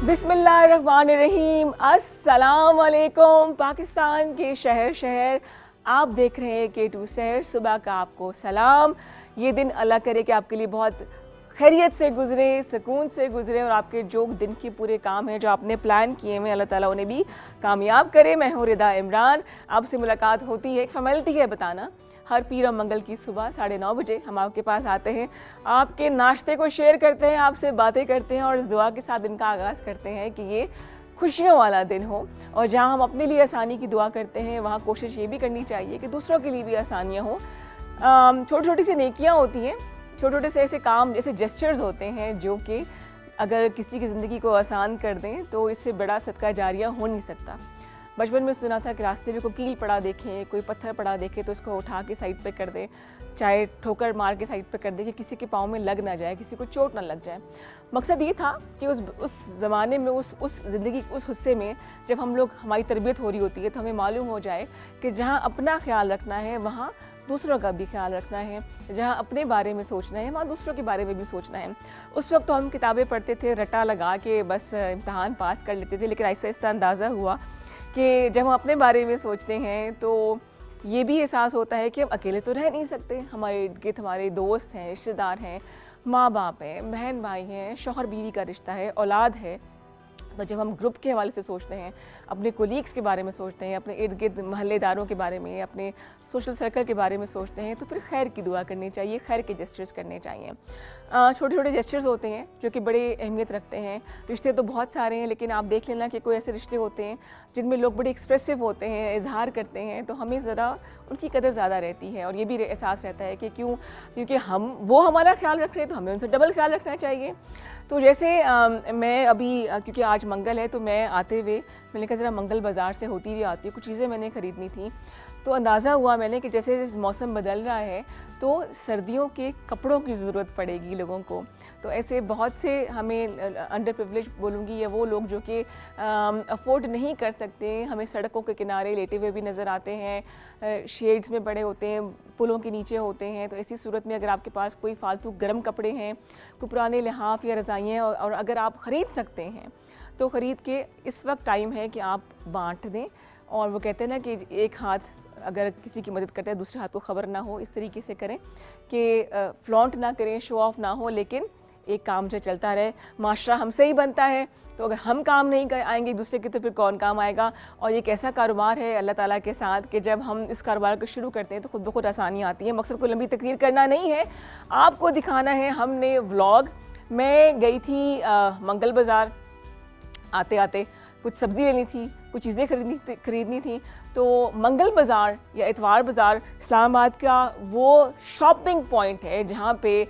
बिस्मिल्लाहिर्रहमानिर्रहीम। अस्सलाम वालेकुम। पाकिस्तान के शहर शहर आप देख रहे हैं K2 शहर। सुबह का आपको सलाम। ये दिन अल्लाह करे कि आपके लिए बहुत खैरियत से गुजरे, सुकून से गुजरे और आपके जो दिन के पूरे काम हैं जो आपने प्लान किए हैं अल्लाह ताला उन्हें भी कामयाब करे। मैं हूँ रिदा इमरान। आपसे मुलाकात होती है, एक फॉर्मेलिटी है बताना। हर पीर और मंगल की सुबह 9:30 बजे हम आपके पास आते हैं, आपके नाश्ते को शेयर करते हैं, आपसे बातें करते हैं और इस दुआ के साथ दिन का आगाज़ करते हैं कि ये खुशियों वाला दिन हो। और जहाँ हम अपने लिए आसानी की दुआ करते हैं वहाँ कोशिश ये भी करनी चाहिए कि दूसरों के लिए भी आसानियाँ हों। छोटी छोटी सी नेकियाँ होती हैं, छोटे छोटे से ऐसे काम जैसे जेस्चर्स होते हैं जो कि अगर किसी की ज़िंदगी को आसान कर दें तो इससे बड़ा सदका जारिया हो नहीं सकता। बचपन में सुना था कि रास्ते में कोई कील पड़ा देखें, कोई पत्थर पड़ा देखे तो उसको उठा के साइड पे कर दें, चाहे ठोकर मार के साइड पे कर दें कि किसी के पाँव में लग ना जाए, किसी को चोट ना लग जाए। मकसद ये था कि उस ज़माने में उस ज़िंदगी उस हिस्से में जब हम लोग हमारी तरबियत हो रही होती है तो हमें मालूम हो जाए कि जहाँ अपना ख्याल रखना है वहाँ दूसरों का भी ख्याल रखना है, जहाँ अपने बारे में सोचना है वहाँ दूसरों के बारे में भी सोचना है। उस वक्त तो हम किताबें पढ़ते थे, रटा लगा के बस इम्तहान पास कर लेते थे, लेकिन आहिस्ता आहिस्ता अंदाज़ा हुआ कि जब हम अपने बारे में सोचते हैं तो ये भी एहसास होता है कि हम अकेले तो रह नहीं सकते। हमारे इर्द गिर्द हमारे दोस्त हैं, रिश्तेदार हैं, माँ बाप हैं, बहन भाई हैं, शौहर बीवी का रिश्ता है, औलाद है। तो जब हम ग्रुप के हवाले से सोचते हैं, अपने कोलीग्स के बारे में सोचते हैं, अपने इर्द गिर्द महल्लेदारों के बारे में, अपने सोशल सर्कल के बारे में सोचते हैं तो फिर खैर की दुआ करनी चाहिए, खैर के जेस्चर्स करने चाहिए। छोटे छोटे जेस्चर्स होते हैं जो कि बड़ी अहमियत रखते हैं। रिश्ते तो बहुत सारे हैं लेकिन आप देख लेना कि कोई ऐसे रिश्ते होते हैं जिनमें लोग बड़े एक्सप्रेसिव होते हैं, इजहार करते हैं, तो हमें ज़रा उनकी कदर ज़्यादा रहती है और ये भी एहसास रहता है कि क्योंकि वो हमारा ख्याल रख रहे हैं तो हमें उनसे डबल ख्याल रखना चाहिए। तो जैसे मैं अभी क्योंकि आज मंगल है तो मैं आते हुए मैंने कहा ज़रा मंगल बाज़ार से होती हुई आती हूँ, कुछ चीज़ें मैंने ख़रीदनी थी। तो अंदाज़ा हुआ मैंने कि जैसे मौसम बदल रहा है तो सर्दियों के कपड़ों की ज़रूरत पड़ेगी लोगों को। तो ऐसे बहुत से हमें अंडर प्रिविलेज बोलूँगी या वो लोग जो कि अफोर्ड नहीं कर सकते, हमें सड़कों के किनारे लेटे हुए भी नज़र आते हैं, शेड्स में पड़े होते हैं, पुलों के नीचे होते हैं। तो ऐसी सूरत में अगर आपके पास कोई फालतू गर्म कपड़े हैं, कोई पुराने लिहाफ या रज़ाइयाँ और अगर आप ख़रीद सकते हैं तो ख़रीद के इस वक्त टाइम है कि आप बांट दें। और वो कहते हैं ना कि एक हाथ अगर किसी की मदद करते हैं दूसरे हाथ को ख़बर ना हो, इस तरीके से करें कि फ्लॉन्ट ना करें, शो ऑफ ना हो, लेकिन एक काम जो चलता रहे। माशरा हमसे ही बनता है तो अगर हम काम नहीं कर आएंगे दूसरे के तो फिर कौन काम आएगा। और एक ऐसा कारोबार है अल्लाह ताला के साथ कि जब हम इस कारोबार को शुरू करते हैं तो खुद ब खुद आसानी आती है। मकसद को लंबी तकरीर करना नहीं है, आपको दिखाना है। हमने व्लॉग, मैं गई थी मंगल बाज़ार, आते आते कुछ सब्ज़ी लेनी थी, कुछ चीज़ें खरीदनी थी। तो मंगल बाज़ार या इतवार बाज़ार इस्लामाबाद का वो शॉपिंग पॉइंट है जहाँ पे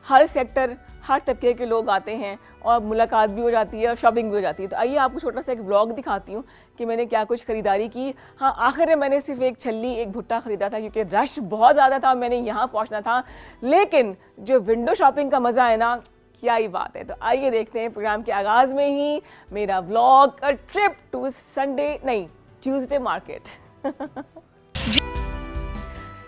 हर सेक्टर, हर तबके के लोग आते हैं और मुलाकात भी हो जाती है और शॉपिंग भी हो जाती है। तो आइए आपको छोटा सा एक व्लॉग दिखाती हूँ कि मैंने क्या कुछ ख़रीदारी की। हाँ, आखिर में मैंने सिर्फ एक छल्ली, एक भुट्टा ख़रीदा था क्योंकि रश बहुत ज़्यादा था, मैंने यहाँ पहुँचना था। लेकिन जो विंडो शॉपिंग का मज़ा है ना, क्या ही बात है। तो आइए देखते हैं प्रोग्राम के आगाज़ में ही मेरा vlog, a trip to Tuesday market.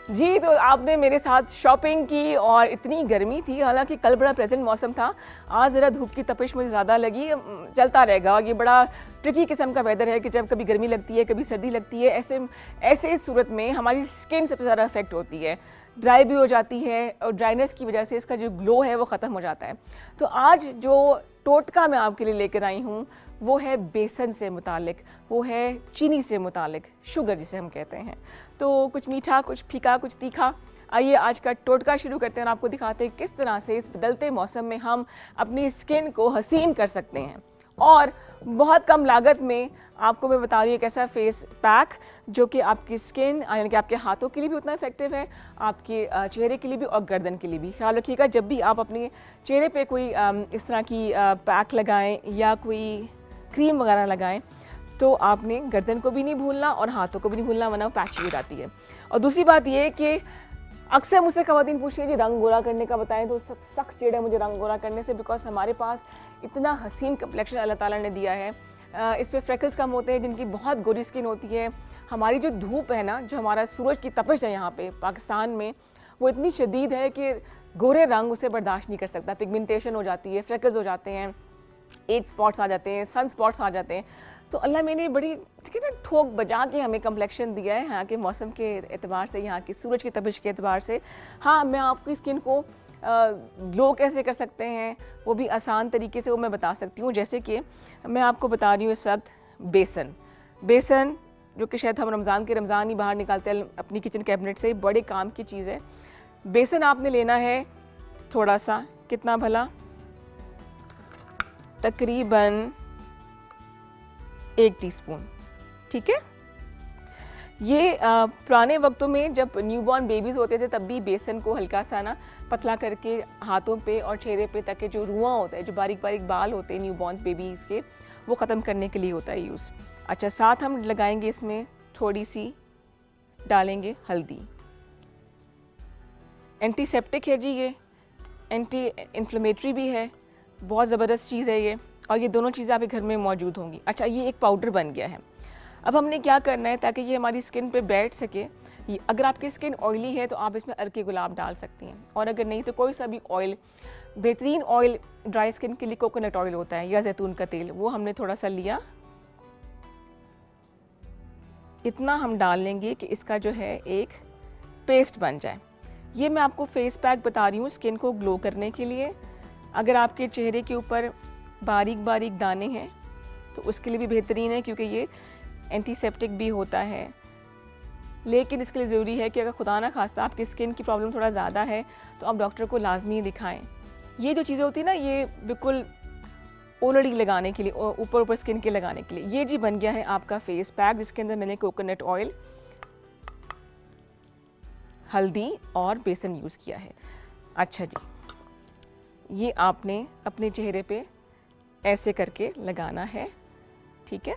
जी, तो आपने मेरे साथ शॉपिंग की और इतनी गर्मी थी, हालांकि कल बड़ा प्लेजेंट मौसम था, आज ज़रा धूप की तपिश मुझे ज़्यादा लगी। चलता रहेगा, ये बड़ा ट्रिकी किस्म का वेदर है कि जब कभी गर्मी लगती है, कभी सर्दी लगती है। ऐसे सूरत में हमारी स्किन सबसे ज़्यादा अफेक्ट होती है, ड्राई भी हो जाती है और ड्राइनेस की वजह से इसका जो ग्लो है वो ख़त्म हो जाता है। तो आज जो टोटका मैं आपके लिए लेकर आई हूँ वो है बेसन से मुतालिक, वो है चीनी से मुतालिक, शुगर जिसे हम कहते हैं। तो कुछ मीठा, कुछ फीका, कुछ तीखा। आइए आज का टोटका शुरू करते हैं और आपको दिखाते हैं किस तरह से इस बदलते मौसम में हम अपनी स्किन को हसीन कर सकते हैं। और बहुत कम लागत में आपको मैं बता रही हूँ एक ऐसा फेस पैक जो कि आपकी स्किन यानी कि आपके हाथों के लिए भी उतना इफेक्टिव है, आपके चेहरे के लिए भी और गर्दन के लिए भी। ख्याल रखिएगा जब भी आप अपने चेहरे पे कोई इस तरह की पैक लगाएं या कोई क्रीम वगैरह लगाएं तो आपने गर्दन को भी नहीं भूलना और हाथों को भी नहीं भूलना, वरना पैची हो जाती है। और दूसरी बात ये कि अक्सर मुझसे ख़वातीन पूछती हैं जी रंग गोरा करने का बताएं, तो सख्त चिढ़ है मुझे रंग गोरा करने से, बिकॉज हमारे पास इतना हसीन कम्प्लेक्शन अल्लाह ताला ने दिया है। इस पर फ्रेकल्स कम होते हैं जिनकी बहुत गोरी स्किन होती है। हमारी जो धूप है ना, जो हमारा सूरज की तपिश है यहाँ पे पाकिस्तान में, वो इतनी शदीद है कि गोरे रंग उसे बर्दाश्त नहीं कर सकता, पिगमेंटेशन हो जाती है, फ्रेकल्स हो जाते हैं। एज स्पॉट्स आ जाते हैं, सन स्पॉट्स आ जाते हैं। तो अल्लाह मैंने बड़ी ना ठोक बजा के हमें कम्प्लेक्शन दिया है यहाँ के मौसम के एतबार से, यहाँ की सूरज की तपिश के एतबार से। हाँ, मैं आपकी स्किन को ग्लो कैसे कर सकते हैं वो भी आसान तरीके से वो मैं बता सकती हूँ। जैसे कि मैं आपको बता रही हूँ इस वक्त बेसन जो कि शायद हम रमज़ान ही बाहर निकालते हैं अपनी किचन कैबिनेट से, बड़े काम की चीज़ है। बेसन आपने लेना है थोड़ा सा, कितना भला, तकरीबन 1 टीस्पून, ठीक है। ये पुराने वक्तों में जब न्यूबॉर्न बेबीज़ होते थे तब भी बेसन को हल्का सा ना पतला करके हाथों पे और चेहरे पे, ताकि जो रुआं होता है, जो बारीक बारीक बाल होते हैं न्यूबॉर्न बेबीज़ के, वो ख़त्म करने के लिए होता है यूज़। अच्छा, साथ हम लगाएंगे इसमें थोड़ी सी डालेंगे हल्दी। एंटीसेप्टिक है जी, ये एंटी इन्फ्लेमेटरी भी है, बहुत ज़बरदस्त चीज़ है ये, और ये दोनों चीज़ें आपके घर में मौजूद होंगी। अच्छा, ये एक पाउडर बन गया है। अब हमने क्या करना है ताकि ये हमारी स्किन पे बैठ सके, अगर आपकी स्किन ऑयली है तो आप इसमें अर्के गुलाब डाल सकती हैं, और अगर नहीं तो कोई सा भी ऑयल, बेहतरीन ऑयल ड्राई स्किन के लिए कोकोनट ऑयल होता है या जैतून का तेल, वो हमने थोड़ा सा लिया। इतना हम डाल लेंगे कि इसका जो है एक पेस्ट बन जाए। ये मैं आपको फेस पैक बता रही हूँ स्किन को ग्लो करने के लिए। अगर आपके चेहरे के ऊपर बारीक बारीक दाने हैं तो उसके लिए भी बेहतरीन है, क्योंकि ये एंटीसेप्टिक भी होता है। लेकिन इसके लिए ज़रूरी है कि अगर खुदा ना खास्ता आपकी स्किन की प्रॉब्लम थोड़ा ज़्यादा है तो आप डॉक्टर को लाजमी दिखाएं। ये जो चीज़ें होती है ना, ये बिल्कुल ओलड़ी लगाने के लिए, ऊपर स्किन के लगाने के लिए। ये जी बन गया है आपका फेस पैक, जिसके अंदर मैंने कोकोनट ऑयल, हल्दी और बेसन यूज़ किया है। अच्छा जी, ये आपने अपने चेहरे पे ऐसे करके लगाना है, ठीक है,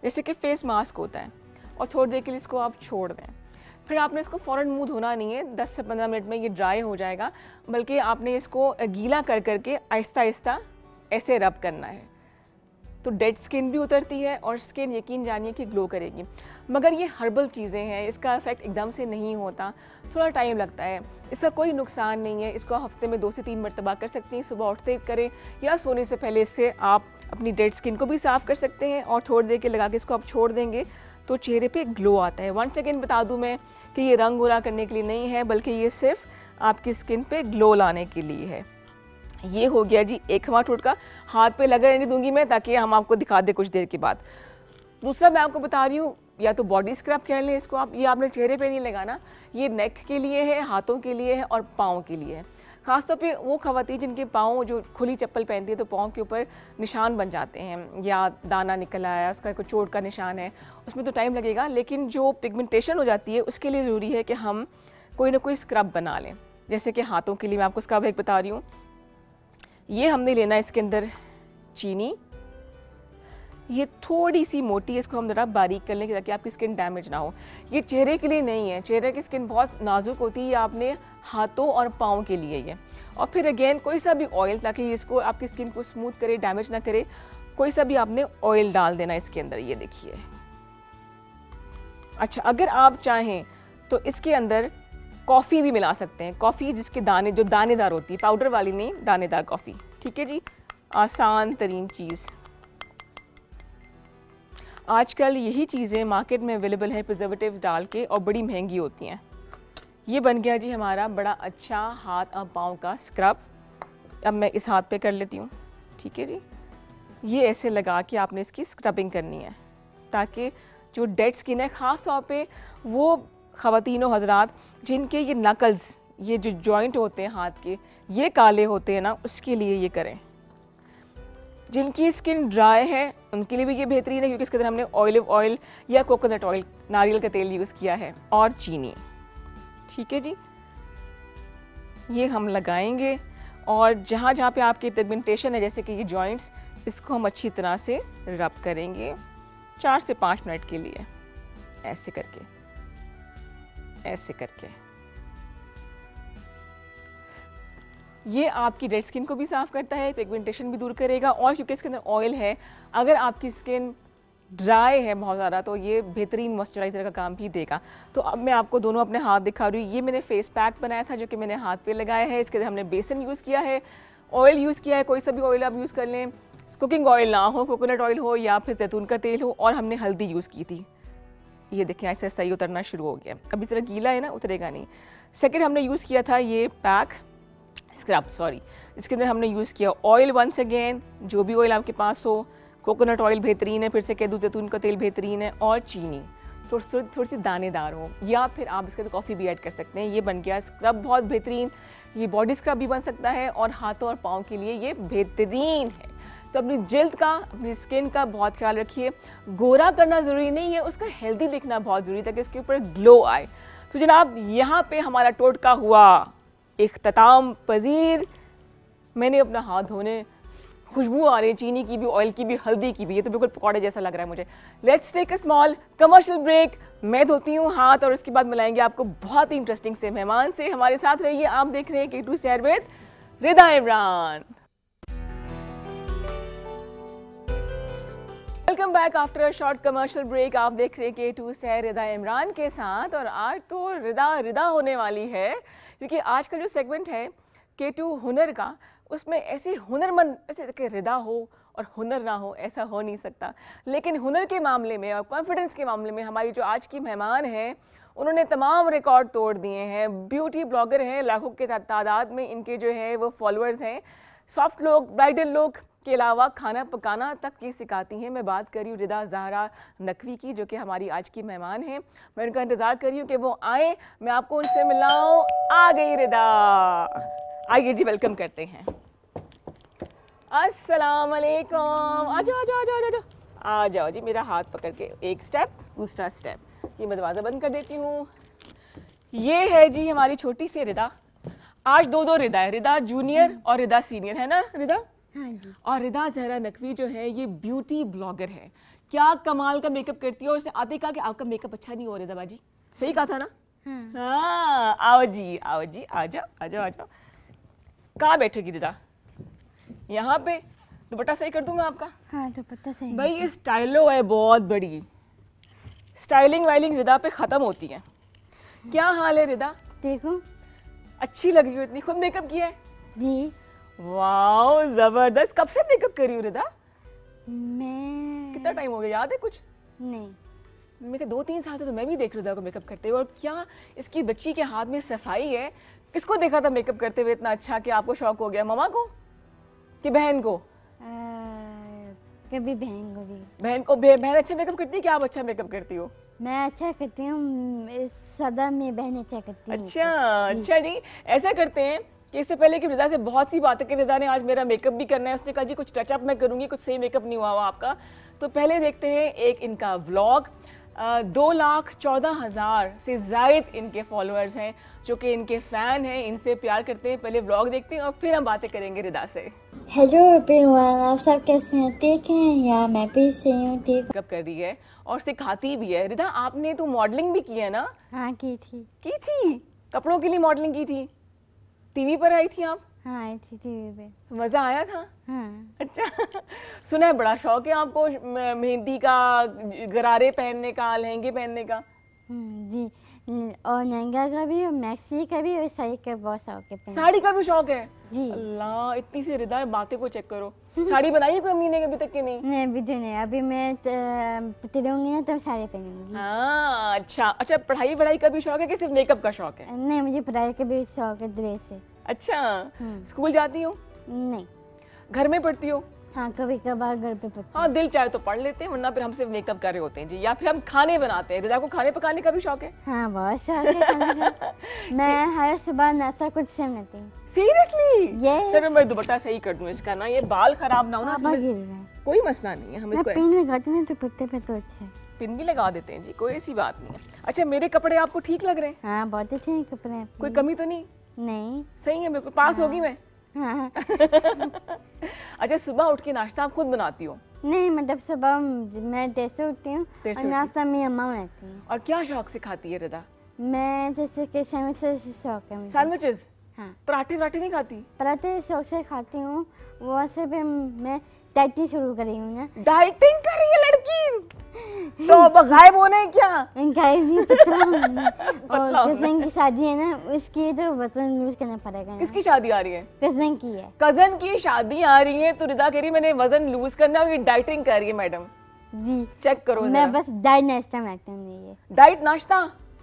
जैसे कि फेस मास्क होता है, और थोड़ी देर के लिए इसको आप छोड़ दें। फिर आपने इसको फ़ौरन मुंह धोना नहीं है, 10 से 15 मिनट में ये ड्राई हो जाएगा, बल्कि आपने इसको गीला कर करके आहिस्ता आहिस्ता ऐसे रब करना है, तो डेड स्किन भी उतरती है और स्किन यकीन जानिए कि ग्लो करेगी। मगर ये हर्बल चीज़ें हैं, इसका इफेक्ट एकदम से नहीं होता, थोड़ा टाइम लगता है। इसका कोई नुकसान नहीं है, इसको हफ्ते में 2 से 3 मरतबा कर सकती हैं, सुबह उठते करें या सोने से पहले। इससे आप अपनी डेड स्किन को भी साफ़ कर सकते हैं, और थोड़ी देर के लगा के इसको आप छोड़ देंगे तो चेहरे पे ग्लो आता है। वंस अगेन बता दूं मैं कि ये रंग गोरा करने के लिए नहीं है, बल्कि ये सिर्फ आपकी स्किन पे ग्लो लाने के लिए है। ये हो गया जी एक हमारा टोटका, हाथ पे लगा रहने दूंगी मैं ताकि हम आपको दिखा दें कुछ देर के बाद। दूसरा मैं आपको बता रही हूँ, या तो बॉडी स्क्रब कह लें इसको आप, ये आपने चेहरे पे नहीं लगाना, ये नेक के लिए है, हाथों के लिए है और पाँव के लिए है। ख़ासतौर पे वो ख़वातीन जिनके पाँव जो खुली चप्पल पहनती है तो पाँव के ऊपर निशान बन जाते हैं, या दाना निकल आया, उसका कोई चोट का निशान है, उसमें तो टाइम लगेगा, लेकिन जो पिगमेंटेशन हो जाती है उसके लिए ज़रूरी है कि हम कोई ना कोई स्क्रब बना लें। जैसे कि हाथों के लिए मैं आपको स्क्रब एक बता रही हूँ। ये हमने लेना है इसके अंदर चीनी, ये थोड़ी सी मोटी, इसको हम ज़रा बारीक कर लें ताकि आपकी स्किन डैमेज ना हो। ये चेहरे के लिए नहीं है, चेहरे की स्किन बहुत नाजुक होती है, आपने हाथों और पाँव के लिए ये। और फिर अगेन कोई सा भी ऑयल, ताकि इसको आपकी स्किन को स्मूथ करे, डैमेज ना करे, कोई सा भी आपने ऑयल डाल देना इसके अंदर, ये देखिए। अच्छा, अगर आप चाहें तो इसके अंदर कॉफ़ी भी मिला सकते हैं, कॉफ़ी जिसके दाने, जो दानेदार होती है, पाउडर वाली नहीं, दानेदार कॉफ़ी, ठीक है जी। आसान तरीन चीज़, आजकल यही चीज़ें मार्केट में अवेलेबल है प्रिजर्वेटिव्स डाल के, और बड़ी महंगी होती हैं। ये बन गया जी हमारा बड़ा अच्छा हाथ और पाँव का स्क्रब। अब मैं इस हाथ पे कर लेती हूँ, ठीक है जी। ये ऐसे लगा के आपने इसकी स्क्रबिंग करनी है, ताकि जो डेड स्किन है, ख़ास तौर पे वो ख़वातीन हज़रात जिनके ये नकल्स, ये जो जॉइंट होते हैं हाथ के, ये काले होते हैं ना, उसके लिए ये करें। जिनकी स्किन ड्राई है उनके लिए भी ये बेहतरीन है, क्योंकि इसके अंदर हमने ऑलिव ऑयल या कोकोनट ऑयल, नारियल का तेल यूज़ किया है, और चीनी, ठीक है जी। ये हम लगाएंगे, और जहाँ जहाँ पे आपकी पिगमेंटेशन है, जैसे कि ये जॉइंट्स, इसको हम अच्छी तरह से रब करेंगे 4 से 5 मिनट के लिए, ऐसे करके, ऐसे करके। ये आपकी डेड स्किन को भी साफ़ करता है, पिगमेंटेशन भी दूर करेगा, और क्योंकि इसके अंदर ऑयल है, अगर आपकी स्किन ड्राई है बहुत ज़्यादा तो ये बेहतरीन मॉइस्चराइज़र का काम भी देगा। तो अब मैं आपको दोनों अपने हाथ दिखा रही हूँ। ये मैंने फेस पैक बनाया था जो कि मैंने हाथ पे लगाया है, इसके अंदर हमने बेसन यूज़ किया है, ऑयल यूज़ किया है, कोई सा भी ऑयल आप यूज़ कर लें, कुकिंग ऑयल ना हो, कोकोनट ऑयल हो या फिर जैतून का तेल हो, और हमने हल्दी यूज़ की थी। ये देखें ऐसे ऐसा ही उतरना शुरू हो गया, अभी ज़रा गीला है ना, उतरेगा नहीं। सेकंड हमने यूज़ किया था ये पैक स्क्रब, सॉरी, इसके अंदर हमने यूज़ किया ऑयल वंस अगेन, जो भी ऑयल आपके पास हो, कोकोनट ऑयल बेहतरीन है, फिर से कह दूँ जैतून का तेल बेहतरीन है, और चीनी थोड़ी सी दानेदार हो, या फिर आप इसके अंदर कॉफ़ी भी ऐड कर सकते हैं। ये बन गया स्क्रब बहुत बेहतरीन, ये बॉडी स्क्रब भी बन सकता है और हाथों और पाँव के लिए ये बेहतरीन है। तो अपनी जिल्द का, अपनी स्किन का बहुत ख्याल रखिए। गोरा करना ज़रूरी नहीं है, उसका हेल्दी दिखना बहुत ज़रूरी ताकि इसके ऊपर ग्लो आए। तो जनाब यहाँ पे हमारा टोटका हुआ इख्तिताम पजीर। मैंने अपना हाथ धोने, खुशबू आ रही है चीनी की भी, ऑयल की भी, हल्दी की भी, ये तो बिल्कुल पकौड़े जैसा लग रहा है मुझे। Let's take a small commercial break. मैं धोती हूँ हाथ और उसके बाद मिलाएंगे आपको बहुत ही इंटरेस्टिंग से मेहमान से। हमारे साथ रहिए, आप देख रहे हैं K2 सैर with Rida Imran. Welcome back after a short commercial break. आप देख रहे हैं K2 सैर रिदा इमरान के साथ, और आज तो रिदा होने वाली है क्योंकि आज का जो सेगमेंट है K2 हुनर का, उसमें ऐसी हुनरमंद, ऐसे कि रिदा हो और हुनर ना हो, ऐसा हो नहीं सकता। लेकिन हुनर के मामले में और कॉन्फिडेंस के मामले में हमारी जो आज की मेहमान हैं, उन्होंने तमाम रिकॉर्ड तोड़ दिए हैं। ब्यूटी ब्लॉगर हैं, लाखों के तादाद में इनके जो है वो फॉलोअर्स हैं। सॉफ्ट लोग, ब्राइडल लोग के अलावा खाना पकाना तक की सिखाती हैं। मैं बात कर रही हूँ रिदा ज़हरा नकवी की, जो कि हमारी आज की मेहमान हैं। मैं उनका इंतज़ार कर रही हूँ कि वो आए, मैं आपको उनसे मिलाऊँ। आ गई रिदा, आइए जी, वेलकम करते हैं। अस्सलाम वालेकुम, आ जाओ आ जाओ आ जाओ आ जाओ आ जाओ जी। मेरा हाथ पकड़ के एक स्टेप, दूसरा स्टेप, ये मैं दरवाज़ा बंद कर देती हूँ। ये है जी हमारी छोटी सी रिदा। आज दो रिदा है, रिदा जूनियर और रिदा सीनियर, है ना रिदा? हाँ जी। और रिदा ज़हरा नकवी जो है ये ब्यूटी ब्लॉगर है। क्या कमाल का मेकअप करती है, और उसने आते कहा कि आपका मेकअप अच्छा नहीं हो रिदा बाजी, सही कहा था ना? हाँ, आओ जी आओ जी, आ जाओ आ जाओ आ जाओ। कहाँ बैठेगी रिदा? यहाँ पे। दुपट्टा सही कर दूं मैं आपका? हाँ दुपट्टा सही। भाई ये स्टाइलो है बहुत बड़ी, स्टाइलिंग वाइलिंग रिदा पे खत्म होती है। क्या हाल है रिदा? देखो अच्छी लग रही हो, इतनी खुद मेकअप किया है जी। वाओ जबरदस्त। कब से मेकअप कर रही हो रिदा? मैं कितना टाइम हो गया, याद है कुछ? नहीं, मैं 2-3 साल से तो मैं भी देख रिदा को मेकअप करते हुए। और क्या इसकी बच्ची के हाथ में सफाई है। किसको देखा था मेकअप करते हुए इतना अच्छा कि आपको शौक हो गया? ममा को कि बहन को? कभी बहन को भी। बहन को? बहन अच्छा मेकअप करती है कि आप अच्छा मेकअप करती हो? मैं अच्छा करती हूँ, सदा में बहन अच्छा करती हूँ। अच्छा नहीं, ऐसा करते हैं कि इससे पहले कि रिदा से बहुत सी बातें कि रिदा ने आज मेरा मेकअप भी करना है, उसने कहा जी कुछ टचअप मैं करूँगी, कुछ सही मेकअप नहीं हुआ आपका। तो पहले देखते हैं एक इनका व्लॉग। 2,14,000 से ज़ायद इनके फॉलोअर्स हैं जो कि इनके फ़ैन हैं, इनसे प्यार करते हैं। पहले व्लॉग देखते हैं और फिर हम बातें करेंगे रिदा से। हेलो एवरीवन, आप सब कैसे हैं? ठीक हैं? या मैं भी सही हूँ, ठीक। मेकअप कर रही है और सिखाती भी है। रिदा आपने तो मॉडलिंग भी की है ना? हाँ की थी। की थी? कपड़ों के लिए मॉडलिंग की थी? टीवी पर आई थी आप? हाँ आई थी टीवी पे। मज़ा आया था? हाँ। अच्छा सुना है बड़ा शौक है आपको मेहंदी का, गरारे पहनने का, लहंगे पहनने का? जी, और लहंगा का भी और मैक्सी का भी और साड़ी का बहुत शौक है। साड़ी का भी शौक है? जी। अल्लाह, इतनी सी रिदा बातें को चेक करो। साड़ी बनाई है कोई अम्मी ने अभी तक के? नहीं अभी तो नहीं, अभी मैं तिलूंगी ना तो साड़ी पहनूंगी। हाँ अच्छा, पढ़ाई का भी शौक है कि सिर्फ मेकअप का शौक है? नहीं, मुझे पढ़ाई का भी शौक है, ड्रेस से। अच्छा, स्कूल जाती हो? नहीं। घर में पढ़ती हो? हाँ कभी कभार घर पे पढ़ती। हाँ दिल चाहे तो पढ़ लेते हैं, वरना फिर हम सिर्फ मेकअप कर रहे होते हैं जी, या फिर हम खाने बनाते हैं। रिदा को खाने पकाने का भी शौक है? हाँ बहुत शौक है खाने का। मैं हर सुबह नाश्ता कुछ से बनाती हूँ। सीरियसली? ये चलो मैं दुपट्टा सही कर दूं इसका ना, ये बाल खराब ना हो ना। कोई मसला नहीं है, हम इसको पिन लगाती हूँ दुपट्टे पे तो अच्छा है। पिन भी लगा देते हैं जी, कोई ऐसी बात नहीं है। अच्छा मेरे कपड़े आपको ठीक लग रहे हैं? हाँ बहुत अच्छे हैं कपड़े। कोई कमी तो नहीं? नहीं। सही है, बिल्कुल पास होगी मैं। हाँ। अच्छा सुबह उठ के नाश्ता आप खुद बनाती हो? नहीं, मतलब सुबह मैं देर से उठती हूँ और नाश्ता मेरी अम्मा बनाती है। और क्या शौक सिखाती है रिदा? मैं जैसे कि सैंडविच शौक है मुझे। सैंडविचेस? हाँ। पराठे वराठे नहीं खाती? पराठे शौक से खाती हूँ, वैसे भी मैं डाइटिंग शुरू करी हूँ ना। डाइटिंग कर रही है लड़की? तो अब गायब होना है क्या? गायब नहीं, पतला होना। पतला और होना। कजन की शादी है ना, उसकी तो वजन लूज करना पड़ेगा ना। किसकी शादी आ रही है? कजन की है कजन की शादी आ रही है, तो रिदा कह रही है मैंने वजन लूज करना है, ये डाइटिंग कर रही है मैडम। जी। चेक करो मैं बस डाइट नाश्ता बनाती हूँ ये। डाइट नाश्ता?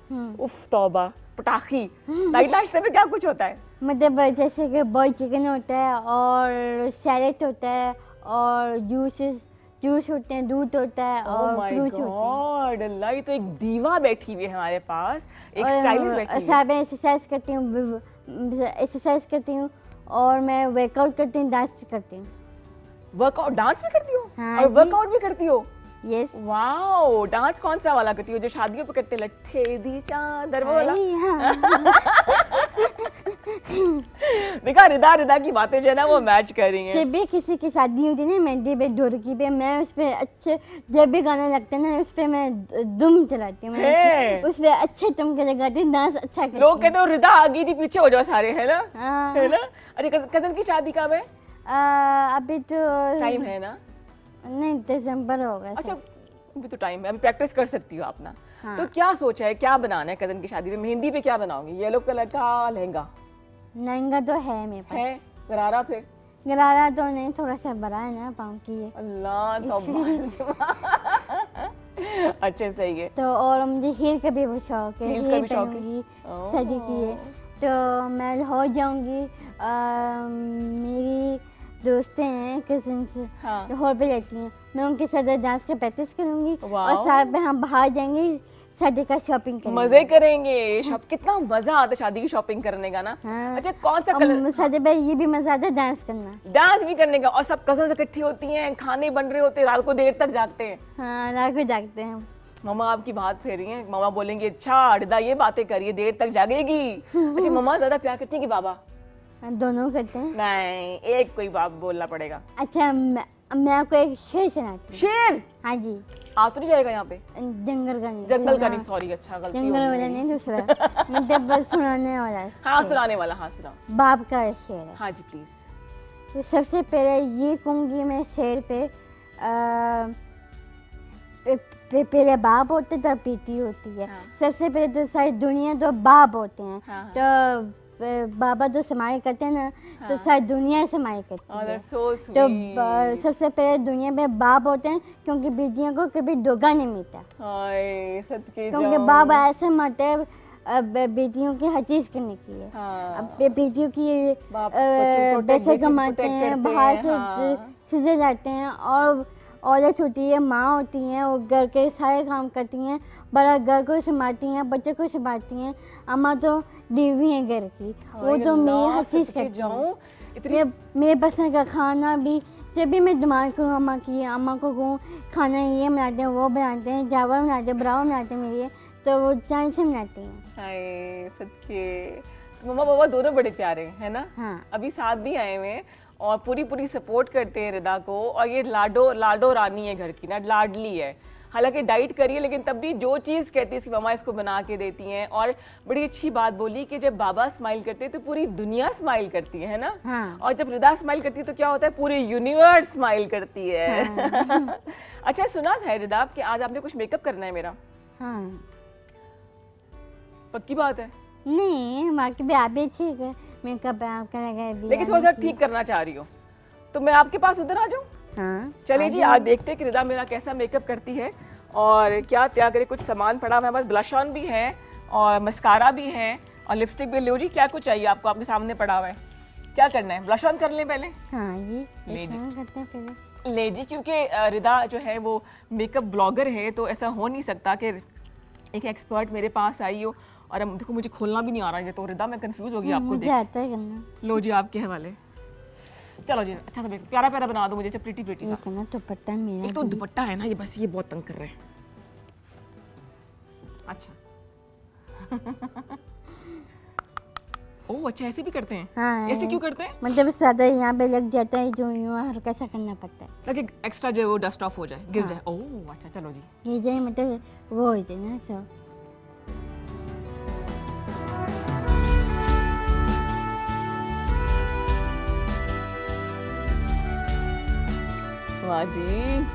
हम्म। उफ तौबा, पटाखी। डाइट नाश्ते में क्या कुछ होता है? मतलब जैसे कि बॉइल्ड चिकन होता है और सैलेड होता है और जूस होते हैं, दूध होता है और फ्रूट्स होते हैं। गॉड, अल्लाह, ये तो एक दीवा बैठी हुई है हमारे पास, एक स्टाइलिश बैठी हुई है। साथ में एक्सरसाइज करती हूँ और मैं वर्कआउट करती हूँ, डांस करती हूँ। वर्कआउट, डांस भी करती हो? हाँ और जी। वर्कआउट भी करती हो? यस। वाओ, डांस कौन सा वाला करती हो जो शादियों पे करते, लट्ठे दी चादर वो वाला? देखा, रिदा की बातें जो है ना वो मैच कर रही हैं। जब भी किसी की शादी होती है ना, मेहंदी पे, ढोलकी पे, मैं उस पे अच्छे, जब भी गाना लगता है ना उस पे मैं दुम चलाती हूँ, उस पे अच्छे तुमके लगाती हूँ, डांस अच्छा करती हूँ। लोग कहते हो रिदा आगे थी पीछे हो जाओ सारे, है ना? हाँ। है ना? अरे कजन की शादी कब है? अभी तो टाइम है ना? नहीं, दिसंबर होगा। अच्छा, अभी तो टाइम है, अभी प्रैक्टिस कर सकती हो अपना। हाँ। तो क्या सोचा है, क्या बनाना है कजन की शादी में? मेहंदी पे क्या बनाओगी? येलो कलर का लहंगा लहंगा तो है मेरे पास। है? गरारा फिर? गरारा तो नहीं, थोड़ा सा बड़ा है ना पाँव की है। अल्लाह तौबा। अच्छा, सही है। तो और मुझे हील का भी वो शौक है, हील्स का हील भी शौक है? पहनूंगी, ओह। शादी की है तो मैं लाहौर जाऊंगी। मेरी दोस्तें हैं, कजिन्स हाँ। लाहौर पे रहती हैं, मैं उनके साथ डांस का प्रैक्टिस करूंगी वाह। और साथ में हम बाहर जाएंगे, शादी का शॉपिंग करेंगे। मजे करेंगे। कितना मजा आता है शादी की शॉपिंग करने का ना। हाँ। अच्छा, कौन सा कलर? शादी पे ये भी मजा आता है डांस करना। डांस भी करने का, और सब कजन इकट्ठी होती हैं, खाने बन रहे होते हैं, रात को देर तक जागते हैं। हाँ, रात को जागते हैं हम। मम्मा आपकी बात फेर रही हैं, मम्मा बोलेंगे अच्छा रिदा ये बातें करिए, देर तक जागेगी। अच्छा, मम्मा ज्यादा प्यार करती है कि बाबा? दोनों करते हैं। नहीं, एक कोई बाप बोलना पड़ेगा। अच्छा, मैं आपको एक शेर सुनाती हूँ। शेर? हाँ जी। आ तो नहीं जाएगा यहाँ पे? जंगल का नहीं। जंगल का नहीं, सॉरी, अच्छा गलती हो जंगल गई वाला मेरी। नहीं, दूसरा मतलब बस सुनाने वाला है। हाँ, सुनाने वाला, हाँ सुनाओ। बाप का शेर है। हाँ जी प्लीज। तो सबसे पहले ये कहूँगी मैं शेर पे, पहले बाप होते तब बेटी होती है। हाँ। सबसे पहले तो सारी दुनिया तो बाप होते हैं। हाँ। तो बाबा तो समाई करते हैं ना, तो हाँ। सारी दुनिया समाई करती Oh, है। that's so तो sweet. सबसे पहले दुनिया में बाप होते हैं, क्योंकि बेटियों को कभी धोखा नहीं मिलता, हाय सदके क्योंकि जाऊं। बाप ऐसे मरते हैं बेटियों की हर चीज़ करने के लिए। हाँ। अब बेटियों की बाप बच्चों को पैसे protect कमाते करते हैं, बाहर से हाँ। सीधे जाते हैं, और औरत होती है, माँ होती हैं, वो घर के सारे काम करती हैं, बड़ा घर को संभालती हैं, बच्चों को संभालती हैं। अम्मा तो देवी हैं घर की, वो तो मेरी हर चीज़ करती हैं। मेरे पसंद का खाना भी, जब भी मैं डिमांड करूँ अम्मा की, अम्मा को कहूँ खाना ये बनाते हैं, वो बनाते हैं, चावल बनाते हैं, ब्राव बनाते हैं मेरे लिए, तो वो जान से बनाती हैं। हाय सदके, मम्मा पापा दोनों बड़े प्यारे हैं, है ना? हाँ। अभी साथ भी आए हुए हैं और पूरी सपोर्ट करते हैं रिदा को, और ये लाडो रानी है घर की ना, लाडली है। हालांकि डाइट करिए, लेकिन तब भी जो चीज़ कहती है इसकी मम्मा इसको बना के देती हैं। और बड़ी अच्छी बात बोली कि जब बाबा स्माइल करते हैं तो पूरी दुनिया स्माइल करती है ना? हाँ। और जब रिदा स्माइल करती है तो क्या होता है, पूरी यूनिवर्स स्माइल करती है। हाँ। अच्छा, सुना है रिदा कि आज आपने कुछ मेकअप करना है मेरा? हाँ। पक्की बात है? नहीं, बाकी भी आप भी ठीक है, मेकअप आपका लगा है, लेकिन थोड़ा सा ठीक करना चाह रही हो, तो मैं आपके पास उधर आ जाऊँ? हाँ। चलिए जी, आज देखते हैं कि रिदा मेरा कैसा मेकअप करती है और क्या तैयार करे। कुछ सामान पड़ा हुआ है, बस ब्लश ऑन भी है और मस्कारा भी है और लिपस्टिक भी। लो जी, क्या कुछ चाहिए आपको? आपके सामने पड़ा हुआ है, क्या करना है? ब्लश ऑन कर लें पहले? हाँ जी, ले जी। करते हैं पहले। ले जी, क्योंकि रिदा जो है वो मेकअप ब्लॉगर है, तो ऐसा हो नहीं सकता कि एक एक्सपर्ट मेरे पास आई हो। और अब देखो मुझे खोलना भी नहीं आ रहा है, तो रिदा मैं कंफ्यूज हो गई आपको मुझे देख। आता है करना। लो जी, आपके हवाले। चलो जी, अच्छा सा प्यारा प्यारा बना दो मुझे, प्रीटी सा। ये करना दुपट्टा मेरा एक तो भी। दुपट्टा है ना, ये बस ये बहुत तंग कर रहे हैं। अच्छा। ओह अच्छा, ऐसे भी करते हैं? हाँ, ऐसे क्यों करते हैं? मतलब ज्यादा यहाँ पे लग जाता है, जो यूँ हल्का सा करना पड़ता है, ताकि एक्स्ट्रा जो है वो डस्ट ऑफ हो जाए, गिर हाँ। जाए। ओह अच्छा, चलो जी। ये जाए मतलब वो हो जाए ना सब। वाह जी।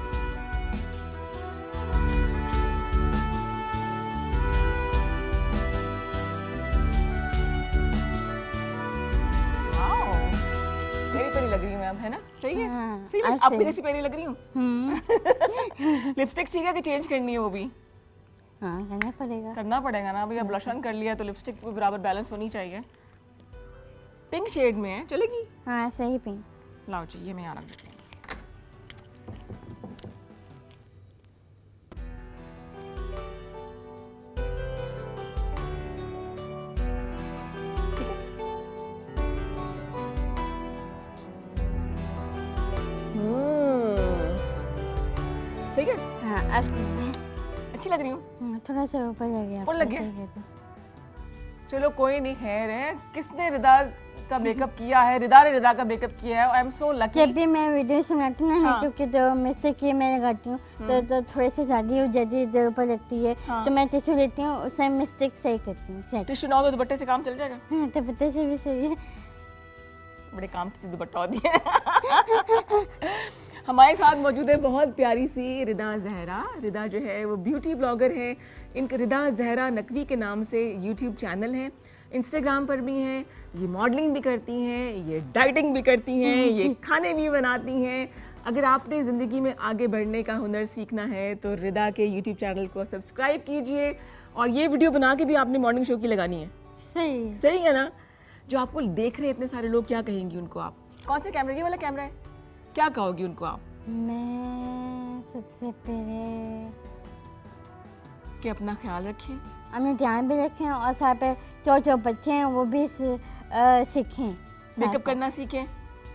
अब, है ना? सही है? हाँ, सही अब है? आपकी सही। जैसी प्यारी लग रही हूँ। लिपस्टिक ठीक है कि चेंज करनी है वो भी? हाँ, करना पड़ेगा। करना पड़ेगा ना भैया, ब्लश ऑन कर लिया तो लिपस्टिक भी बराबर बैलेंस होनी चाहिए। पिंक शेड में है, चलेगी? हाँ, सही पिंक। लाओ जी, ये मैं यहाँ रख देती हूँ। ठीक है? हाँ, अब सही है। अच्छी लग रही हूँ? हाँ, थोड़ा सा ऊपर लग गया। ऊपर लग गया? सही कहते। चलो कोई नहीं, खैर है। किसने रिदा का मेकअप किया है? रिदा ने रिदा का मेकअप किया है। I am so lucky. जब भी मैं वीडियो बनाती हूँ ना, हाँ। क्योंकि जो मिस्टेक की मैं लगाती हूँ तो थोड़ी सी ज़्यादा हो जाती है, जो ऊपर लगती है। हाँ। तो मैं टिश्यू लेती हूँ, उससे मिस्टेक सही करती हूँ। सेट। टिश्यू ना हो तो दुपट्टे से काम चल जाएगा? हाँ, तो पता से भी सही है। बड़े काम की दुपट्टा होती है। हमारे साथ मौजूद है बहुत प्यारी सी रिदा जहरा। रिदा जो है वो ब्यूटी ब्लॉगर है। इनका रिदा जहरा नकवी के नाम से यूट्यूब चैनल है, इंस्टाग्राम पर भी हैं। ये मॉडलिंग भी करती हैं, ये डाइटिंग भी करती हैं, ये खाने भी बनाती हैं। अगर आपने ज़िंदगी में आगे बढ़ने का हुनर सीखना है तो रिदा के यूट्यूब चैनल को सब्सक्राइब कीजिए। और ये वीडियो बना के भी आपने मॉर्निंग शो की लगानी है। सही। सही है ना? जो आपको देख रहे हैं इतने सारे लोग, क्या कहेंगी उनको आप? कौन सा कैमरा? ये वाला कैमरा है? क्या कहोगी उनको आप? मैं सबसे पहले कि अपना ख्याल रखें, अपने ध्यान भी रखें और साथ पे जो बच्चे हैं वो भी सीखें। मेकअप करना सीखें।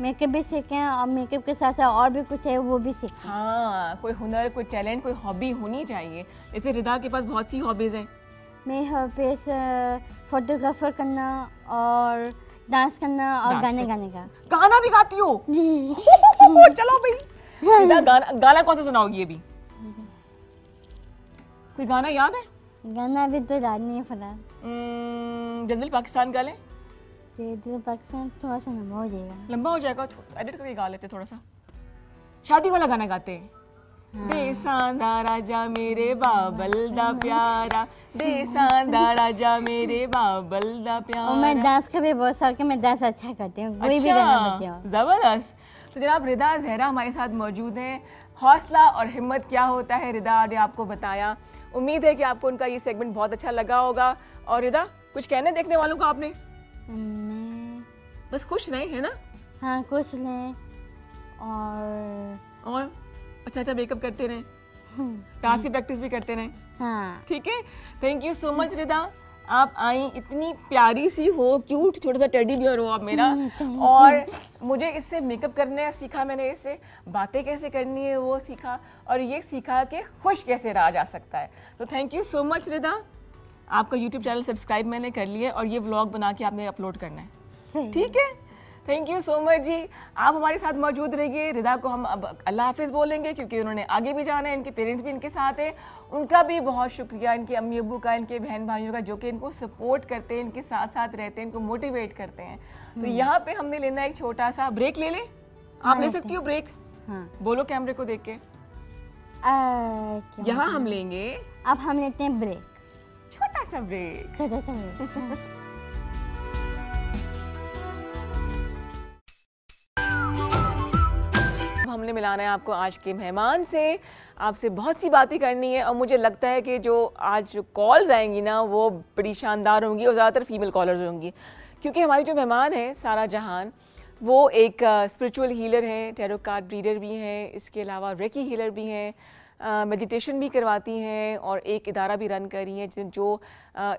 मेकअप भी सीखें और मेकअप के साथ साथ और भी कुछ है वो भी सीखें। हाँ, कोई हुनर, कोई टैलेंट, कोई हॉबी होनी चाहिए। जैसे रिदा के पास बहुत सी हॉबीज़ हैं। मेरी हॉबीज फोटोग्राफर करना और डांस करना और गाने गाने का। गाना भी गाती हो? जी। चलो भाई, रिदा गाना कौन सा सुनाओगी अभी? कोई गाना याद है? गाना भी तो याद नहीं है फिलहाल। जंगल पाकिस्तान गा लें? दिल पाकिस्तान थोड़ा सा लंबा हो जाएगा। लंबा हो जाएगा, एडिट करके गा लेते थोड़ा सा। शादी वाला गाना गाते हैं। दे सांदा राजा मेरे बाबल दा प्यारा, दे सांदा राजा मेरे बाबल दा प्यारा। और मैं डांस का भी बहुत साल के मैं डांस अच्छा करती हूँ, कोई भी गाना बजे हो। जबरदस्त। तो जनाब रिदा जहरा हमारे साथ मौजूद हैं। हौसला और हिम्मत क्या होता है रिदा ने आपको बताया। उम्मीद है कि आपको उनका ये सेगमेंट बहुत अच्छा लगा होगा। और रिदा, कुछ कहने देखने वालों को आपने? बस खुश रहें, है ना? हाँ, खुश रहें और अच्छा अच्छा मेकअप करते रहें, डांस की प्रैक्टिस भी करते रहें। हाँ। ठीक है, थैंक यू सो मच रिदा। आप आई, इतनी प्यारी सी हो, क्यूट छोटा सा टेडी बियर हो आप मेरा। और मुझे इससे मेकअप करने सीखा, मैंने इससे बातें कैसे करनी है वो सीखा, और ये सीखा कि खुश कैसे रहा जा सकता है। तो थैंक यू सो मच रिदा। आपका यूट्यूब चैनल सब्सक्राइब मैंने कर लिया और ये व्लॉग बना के आपने अपलोड करना है, ठीक है? थैंक यू सो मच जी। आप हमारे साथ मौजूद रहिए। रिदा को हम अब अल्लाह हाफिज़ बोलेंगे क्योंकि उन्होंने आगे भी जाना है। इनके पेरेंट्स भी इनके साथ हैं, उनका भी बहुत शुक्रिया, इनके अम्मी अब्बू का, इनके बहन भाइयों का, जो कि इनको सपोर्ट करते हैं, इनके साथ साथ रहते हैं, इनको मोटिवेट करते हैं। तो यहाँ पे हमने लेना है एक छोटा सा ब्रेक। ले लें? आप ले सकती हो ब्रेक? हाँ। बोलो कैमरे को देख के। यहाँ हम लेंगे, अब हम लेते हैं ब्रेक, छोटा सा ब्रेक। छोटा सा ब्रेक। हमने मिलाना है आपको आज के मेहमान से, आपसे बहुत सी बातें करनी है। और मुझे लगता है कि जो आज कॉल्स आएंगी ना वो बड़ी शानदार होंगी और ज़्यादातर फीमेल कॉलर्स होंगी, क्योंकि हमारी जो मेहमान है सारा जहान, वो एक स्पिरिचुअल हीलर हैं, टैरो कार्ड रीडर भी हैं, इसके अलावा रेकी हीलर भी हैं, मेडिटेशन भी करवाती हैं और एक इदारा भी रन कर रही हैं। जो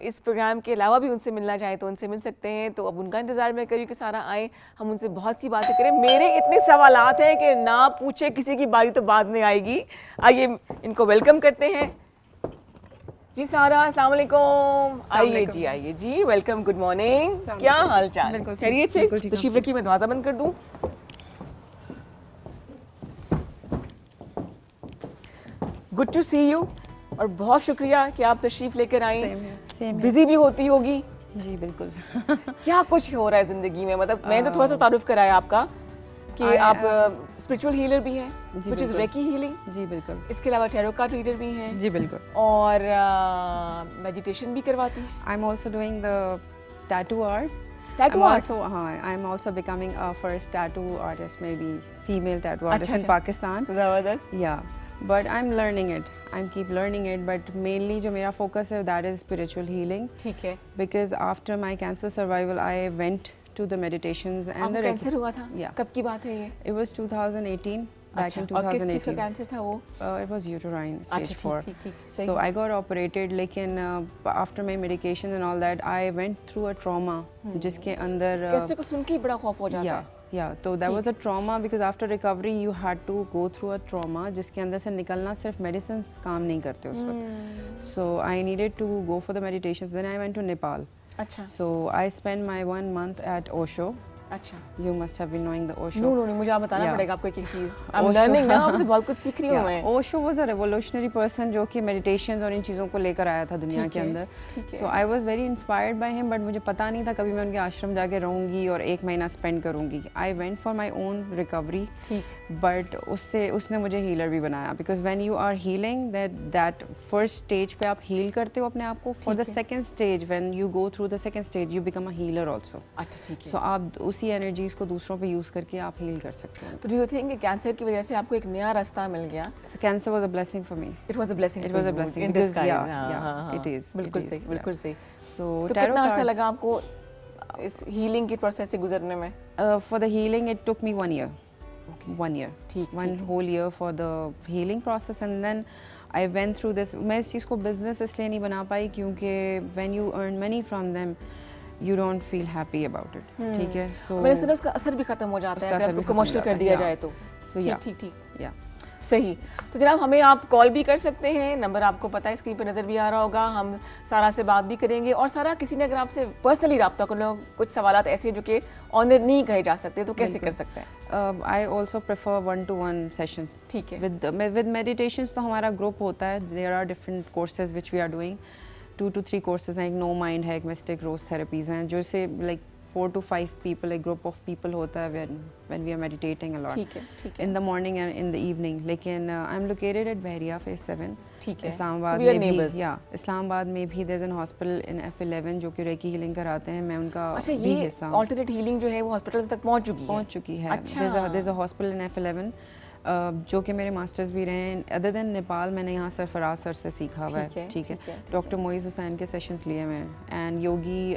इस प्रोग्राम के अलावा भी उनसे मिलना चाहें तो उनसे मिल सकते हैं। तो अब उनका इंतज़ार मैं करी कि सारा आए, हम उनसे बहुत सी बातें करें। मेरे इतने सवालात हैं कि ना पूछे, किसी की बारी तो बाद में आएगी। आइए इनको वेलकम करते हैं जी। सारा, अस्सलाम वालेकुम। आइए जी, आइए जी, वेलकम, गुड मॉर्निंग। क्या हाल चाल? खैरियत से? तशरीफ रखिए, मैं दरवाज़ा बंद कर दूँ। गुड टू सी यू, और बहुत शुक्रिया कि आप तशरीफ़ लेकर आई। बिजी भी होती होगी? जी बिल्कुल। क्या कुछ हो रहा है ज़िंदगी में? मतलब मैंने तो थोड़ा सा तारुफ कराया आपका कि आप स्पिरिचुअल हीलर भी हैं, व्हिच इज़ रेकी हीलिंग। जी बिल्कुल। इसके अलावा टैरो कार्ड रीडर भी हैं। जी बिल्कुल। और मेडिटेशन भी करवाती हैं। I am also doing the tattoo art. Tattoo I'm art? also, I'm also becoming a first tattoo artist, maybe female tattoo artist अच्छा, in अच्छा। Pakistan. ज़बरदस्त। Yeah, but I'm learning it. I'm keep learning it, but mainly जो मेरा focus है that is spiritual healing. ठीक है। Because after my cancer survival, I went to the meditations and आपको the cancer हुआ था? Yeah. कब की बात है ये? It was 2018. Back in और किस चीज़ का 2018. कैंसर था वो? It was uterine stage अच्छा 4. ठीक ठीक सही। So I got operated, लेकिन after my medication and all that, I went through a trauma जिसके अंदर कैंसर को सुन के ही बड़ा खौफ हो जाता है। yeah, so that was a trauma because after recovery you had to go through a trauma जिसके अंदर से निकलना सिर्फ medicines काम नहीं करते उस वक्त. So I needed to go for the meditations. Then I went to Nepal. अच्छा So I spent my 1 month at Osho. अच्छा। You must have been knowing the Osho. No मुझे आप बताना Yeah. पड़ेगा आपको एक एक चीज़। I'm Osho. learning ना, आपसे बहुत कुछ सीख रही हूँ Yeah, मैं। Osho was a revolutionary person जो कि meditations और इन चीज़ों को लेकर आया था दुनिया ठीक के है, अंदर. ठीक है। So I was very inspired by him, but मुझे पता नहीं था कभी मैं उनके आश्रम जाके रहूँगी और 1 महीना spend करूँगी. I went for my own recovery. ठीक। But उसने मुझे healer भी बनाया because when you are healing that first stage पे आप heal करते हो अपने आप को. For the ठीक है। second stage when you go through the second stage you become a healer also. अच्छा ठीक है। So आप उसी energies को दूसरों पे use करके आप heal कर सकते हो. तो do you think कि कैंसर की वजह से आपको एक नया रास्ता मिल गया? So cancer was a blessing for me. It was a blessing. It was a blessing in because disguise. yeah, हाँ, it is. बिल्कुल it is, सही, yeah. बिल्कुल सही। So तो tarot कितना अर्सा cards, लगा आपको इस हीलिंग की प्रोसेस से गुजरने में? for the healing it took me 1 year. 1 year. ठीक, One ठीक। whole year for the healing process and then I went through this. मैं इस चीज़ को business इसलिए नहीं बना पाई क्योंकि when you earn money from them you don't feel happy about it. ठीक है? So मैंने सुना उसका असर भी खत्म हो जाता है उसका अगर असर भी उसको खत्म हो कमर्शियल जाता कर है, दिया yeah. जाए तो। So yeah. ठीक ठीक। yeah. सही। तो जनाब हमें आप कॉल भी कर सकते हैं, नंबर आपको पता है स्क्रीन पे नज़र भी आ रहा होगा। हम सारा से बात भी करेंगे और सारा किसी ने अगर आपसे पर्सनली रब्ता करना हो, कुछ सवालात ऐसे जो कि ऑनर नहीं कहे जा सकते तो कैसे कर सकते हैं? I also prefer 1-to-1 sessions. ठीक है। With meditations तो हमारा ग्रुप होता है. There are different courses which we are doing. 2 to 3 courses हैं. एक No Mind है, एक Mystic Rose Therapies हैं. जो से like 4 to 5 people, a group of people होता है when we are meditating a lot. ठीक है, ठीक है। In the morning and in the evening. लेकिन I'm located at Bahria Phase 7. ठीक है। इस्लामाबाद So we are में neighbours. भी, इस्लामाबाद में भी there's an hospital in F11 जो कि रेकी हीलिंग कराते हैं. मैं उनका अच्छा भी ये हिस्सा हूँ. ऑल्टरनेट हीलिंग जो है वो हॉस्पिटल्स तक पहुंच चुकी है? पहुंच चुकी है. अच्छा। There's a hospital in F11 जो कि मेरे मास्टर्स भी रहे हैं. अदर देन नेपाल मैंने यहाँ सरफराज सर से सीखा हुआ है. ठीक है. डॉक्टर मोइज़ हुसैन के सेशंस लिए मैं एंड योगी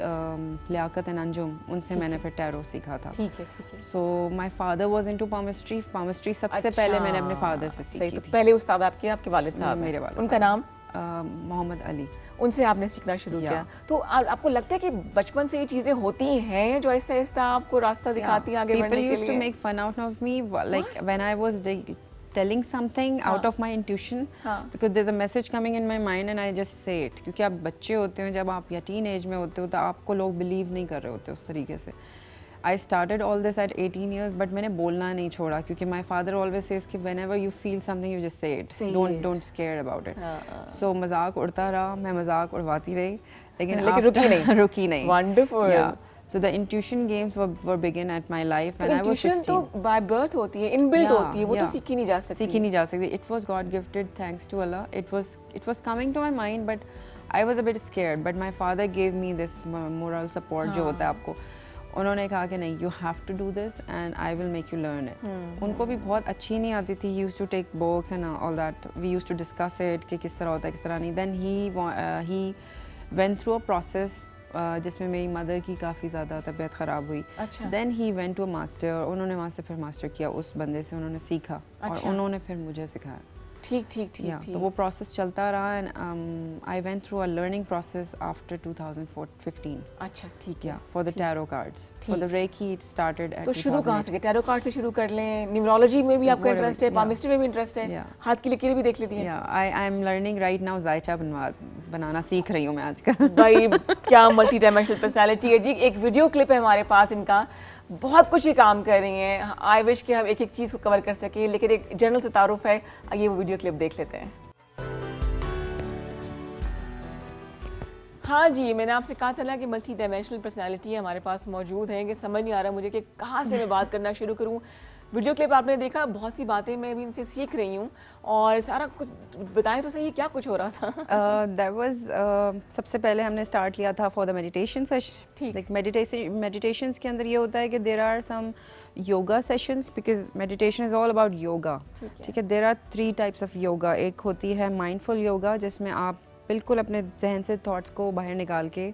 लियाकत एंड अंजुम उनसे मैंने फिर टैरो सीखा था. ठीक है, ठीक है। So my father was into palmistry. Palmistry सबसे पहले मैंने अपने फादर से सही, सीखी तो थी. पहले उस्ताद आपके वालिद साहब मेरे हैं। वालिद उनका नाम? मोहम्मद अली. उनसे आपने सीखना शुरू Yeah. किया। तो आपको लगता है कि बचपन से ये चीजें होती हैं जो आहिस्ता आहिस्ता आपको रास्ता दिखाती हैं आगे बढ़ने People के used to लिए? make fun out of me like when I was telling something out of my intuition हाँ. because there's a message coming in my mind and I just say it. क्योंकि आप बच्चे होते हैं जब आप या टीन एज में होते हो तो आपको लोग बिलीव नहीं कर रहे होते उस तरीके से. I started all this at 18 years but मैंने बोलना नहीं छोड़ा क्योंकि my father always says कि whenever you feel something you just say it. Don't scared about it. So मजाक उड़ता रहा, मैं मजाक उड़वाती रही लेकिन रुकी नहीं। रुकी नहीं. Wonderful. Yeah. So the intuition games were begin at my life when I was 16. तो by birth होती है, इनबिल्ट Yeah, होती है, वो तो yeah. सीखी नहीं जा सकती। सीखी नहीं जा सकती. It was God gifted, thanks to Allah. It was coming to my mind, but I was a bit scared. But my father gave me this moral support जो होता है आपको. उन्होंने कहा कि नहीं, you have to do this and I will make you learn it. उनको भी बहुत अच्छी नहीं आती थी. He used to take books and all that. We used to discuss it कि किस तरह होता है, किस तरह नहीं. Then he went through a process जिसमें मेरी मदर की काफ़ी ज़्यादा तबीयत ख़राब हुई. अच्छा। Then he went to a master. उन्होंने वहाँ से फिर मास्टर किया. उस बंदे से उन्होंने सीखा और उन्होंने फिर मुझे सिखाया. ठीक ठीक ठीक Yeah, ठीक। तो वो प्रोसेस चलता रहा and I went through a learning process after 2015. अच्छा ठीक है। Yeah, for the tarot cards. For the Reiki it started at तो शुरू कहाँ 2008. से? टैरो कार्ड से शुरू कर लें। न्यूमरोलॉजी में भी आपका Whatever, इंटरेस्ट है, yeah. पामिस्ट्री में भी इंटरेस्ट है, Yeah. हाथ की लकीरें भी देख लेती हैं। Yeah, I'm learning right now जायचा बनाना सीख रही हूँ मैं आजकल. भाई क्या मल्टी डायमेंशनल पर्सनालिटी है जी. एक वीडियो क्लिप है हमारे पास इनका, बहुत कुछ ये काम कर रही हैं. आई विश कि हम एक एक चीज़ को कवर कर सके, लेकिन एक जनरल से तारुफ है. आइए वो वीडियो क्लिप देख लेते हैं. हाँ जी, मैंने आपसे कहा था ना कि मल्टी डायमेंशनल पर्सनालिटी हमारे पास मौजूद है कि समझ नहीं आ रहा मुझे कि कहाँ से मैं बात करना शुरू करूँ. वीडियो क्लिप आपने देखा, बहुत सी बातें मैं भी इनसे सीख रही हूँ, और सारा कुछ बताएं तो सही, क्या कुछ हो रहा था? दैट वाज सबसे पहले हमने स्टार्ट लिया था फॉर द मेडिटेशन सेशन। ठीक। लाइक मेडिटेशंस के अंदर ये होता है कि there are some yoga sessions, because meditation is all about yoga. ठीक है, there are 3 types of yoga. एक होती है माइंडफुल योगा, जिसमें आप बिल्कुल अपने जहन से थॉट्स को बाहर निकाल के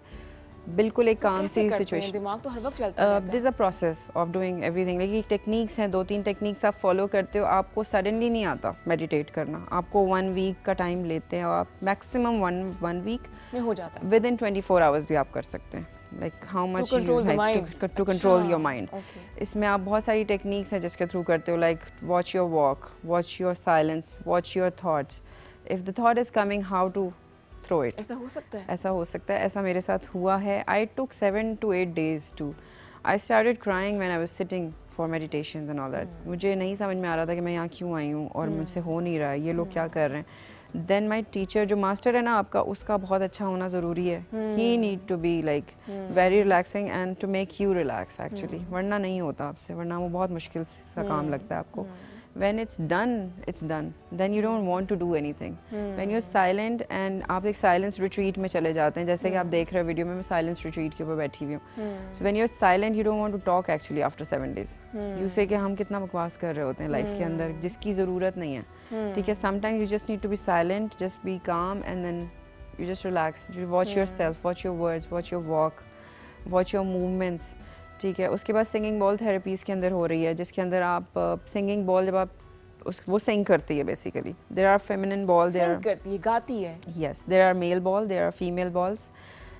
बिल्कुल एक काम सी सिचुएशन, दिमाग तो हर वक्त चलता रहता है। This a process of doing everything. Like techniques हैं, 2-3 टेक्निक्स आप फॉलो करते हो। आपको सडनली नहीं आता मेडिटेट करना, आपको 1 वीक का टाइम लेते हैं, और आप मैक्सिमम 1 वीक में हो जाता है। विद इन 24 आवर्स भी आप कर सकते हैं। Like how much you like to control your mind. इसमें आप बहुत सारी टेक्निक्स हैं जिसके थ्रू करते हो, like watch your walk, watch your silence, watch your thoughts. If the thought is coming, how to throw it. ऐसा हो सकता है? ऐसा हो सकता है, ऐसा मेरे साथ हुआ है। I took 7 to 8 days too, I started crying when I was sitting for meditation and all that. मुझे नहीं समझ में आ रहा था कि मैं यहाँ क्यों आई हूँ और मुझसे हो नहीं रहा है, ये लोग क्या कर रहे हैं। देन माई टीचर, जो मास्टर है ना आपका, उसका बहुत अच्छा होना ज़रूरी है। He need to be like very relaxing and to make you relax actually, वरना नहीं होता आपसे, वरना वो बहुत मुश्किल सा काम लगता है आपको। When it's done, it's done. Then you don't want to do anything. When you're silent and आप एक silence retreat में चले जाते हैं, जैसे कि आप देख रहे हो वीडियो में, मैं silence retreat के ऊपर बैठी हुई हूँ। So when you're silent, you don't want to talk actually after 7 days. You say कि हम कितना बकवास कर रहे होते हैं लाइफ के अंदर, जिसकी ज़रूरत नहीं है। ठीक है, sometimes you just need to be silent, just be calm, and then you just relax. You watch yourself, watch your words, watch your walk, watch your movements. ठीक है, उसके बाद सिंगिंग बॉल थेरेपीज़ के अंदर हो रही है, जिसके अंदर आप सिंगिंग बॉल, जब आप वो सिंग करती है basically, there are feminine bowl, there करती है, गाती है। Yes, there are male bowl, there are female bowls.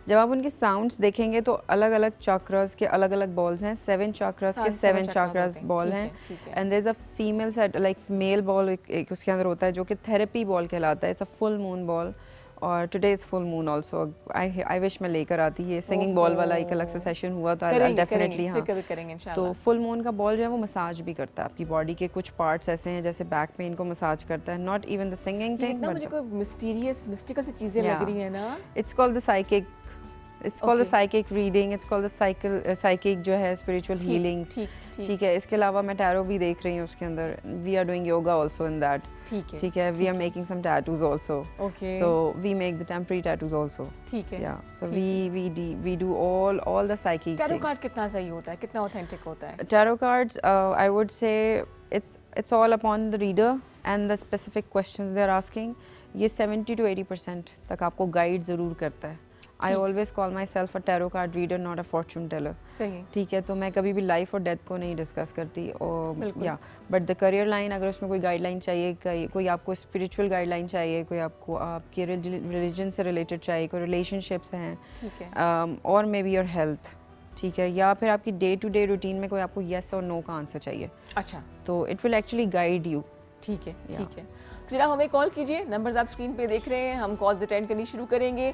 जब आप उनके साउंड्स देखेंगे तो अलग अलग चक्रास के अलग अलग बॉल्स हैं, 7 चक्रास के 7 चक्रास बॉल हैं। And there is a female set, like male bowl एक उसके अंदर होता है जो कि थेरेपी बॉल कहलाता है। It's a full moon ball, और today is full moon also. I wish मैं लेकर आती है सिंगिंग बॉल वाला, एक अलग से सेशन हुआ तो आई डेफिनेटली, हाँ कभी करेंगे इंशाल्लाह। तो फुल मून का बॉल जो है वो मसाज भी करता है आपकी बॉडी के कुछ पार्ट्स ऐसे हैं, जैसे बैक पेन को मसाज करता है। Not even the singing thing, मुझे कोई मिस्टीरियस मिस्टिकल सी चीजें लग रही है ना। It's called the psychic, it's called the psychic reading, it's called the psychic जो है स्पिरिचुअल हीलिंग। ठीक है, इसके अलावा मैं टैरो भी देख रही हूँ उसके अंदर। We are doing yoga also in that. ठीक है, we are making some tattoos also. Okay, so we make the temporary tattoos also. ठीक है, yeah so we do all the psychic. Tarot card कितना सही होता है, कितना ऑथेंटिक होता है? Tarot cards, I would say it's all upon the reader and the specific questions they are asking. ये 70 to 80% तक आपको गाइड ज़रूर करता है। I always call myself a tarot card reader, not a fortune teller. सही। ठीक है, तो मैं कभी भी लाइफ और डेथ को नहीं डिस्कस करती, और या बट द करियर लाइन, अगर उसमें कोई गाइडलाइन चाहिए, कोई आपको स्पिरिचुअल गाइडलाइन चाहिए, कोई आपको आपके रिलीजन से रिलेटेड चाहिए, कोई रिलेशनशिप्स हैं, ठीक है, और मे बी योर हेल्थ, ठीक है, या फिर आपकी डे टू डे रूटीन में कोई आपको येस और नो का आंसर चाहिए, अच्छा, तो it will actually guide you. ठीक है, ठीक है। फिर आप हमें कॉल कीजिए, नंबर्स आप स्क्रीन पे देख रहे हैं, हम कॉल्स अटेंड करनी शुरू करेंगे।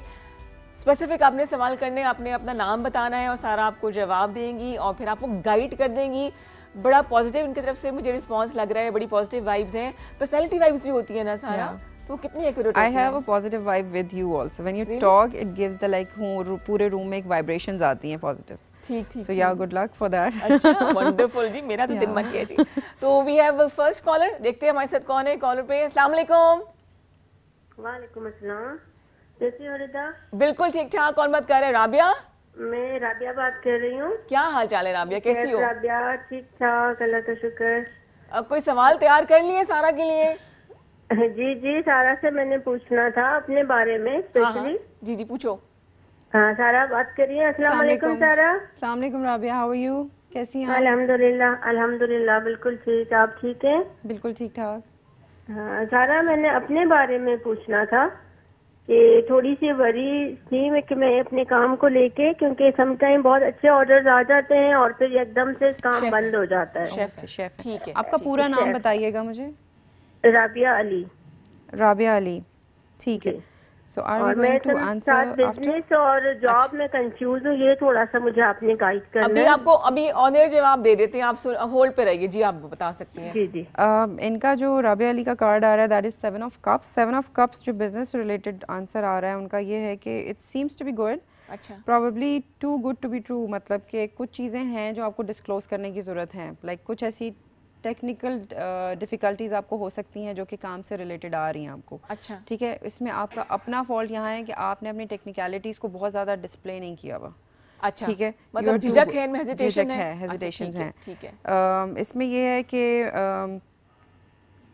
स्पेसिफिक आपने सवाल करने, आपने अपना नाम बताना है और सारा आपको जवाब देंगी और फिर आपको गाइड कर देंगी। बड़ा पॉजिटिव इनकी तरफ से मुझे रिस्पांस लग रहा है, बड़ी पॉजिटिव वाइब्स हैं। पर्सनैलिटी वाइब्स भी होती है ना सारा, तो कितनी accurate I have a positive vibe with you also. When you talk it gives the like पूरे रूम में एक वाइब्रेशंस आती हैं पॉजिटिव। ठीक, सो या गुड लक फॉर दैट। अच्छा, वंडरफुल जी, मेरा तो दिन बन गया जी। तो वी हैव फर्स्ट कॉलर, देखते हैं हमारे साथ कौन है कॉलर पे। अस्सलाम वालेकुम। वालेकुम अस्सलाम, कैसी हो रिदा? बिल्कुल ठीक ठाक। कौन बात कर रहे हैं? राबिया? मैं राबिया बात कर रही हूँ। क्या हाल चाल है राबिया, कैसी हो? राबिया ठीक ठाक, अल्लाह का शुक्र। अब कोई सवाल तैयार कर लिए सारा के लिए? जी जी, सारा से मैंने पूछना था अपने बारे में स्पेशली। जी जी, पूछो। हाँ, सारा बात करिए। अस्सलाम वालेकुम सारा। अस्सलाम वालेकुम राबिया, हाउ आर यू? कैसी हैं? अल्हम्दुलिल्लाह अल्हम्दुलिल्लाह, बिल्कुल ठीक। आप ठीक हैं? बिल्कुल ठीक ठाक। हाँ सारा, मैंने अपने बारे में पूछना था कि थोड़ी सी वरी थी कि मैं अपने काम को लेके, क्योंकि समटाइम बहुत अच्छे ऑर्डर्स आ जाते हैं और फिर एकदम से काम बंद हो जाता है। शेफ, ठीक है। आपका पूरा नाम बताइएगा मुझे। राबिया अली। राबिया अली, ठीक है। So are we going to answer after? Business और जॉब में कंफ्यूज हूँ, ये थोड़ा सा मुझे आपने गाइड करना है। अभी आपको ऑन एयर जवाब दे देते हैं, आप होल्ड पे रहिए जी, आप बता सकती हैं। जी जी। इनका जो राबिया अली का कार्ड आ रहा है that is 7 of cups. 7 of cups जो बिजनेस रिलेटेड आंसर आ रहा है उनका ये है कि it seems to be good, अच्छा, probably too good to be true. मतलब कि कुछ चीज़ें हैं जो आपको डिस्क्लोज करने की ज़रूरत है, लाइक कुछ ऐसी टेक्निकल डिफ़िकल्टीज़ आपको हो सकती हैं जो कि काम से रिलेटेड आ रही हैं आपको। अच्छा, ठीक है, इसमें आपका अपना फॉल्ट यहाँ है कि आपने अपनी टेक्निकलिटीज़ को बहुत ज़्यादा डिस्प्ले नहीं किया हुआ। अच्छा, ठीक है, मतलब झिझक है, इनमें हेजिटेशन है, हेजिटेशन है। ठीक है। इसमें ये है कि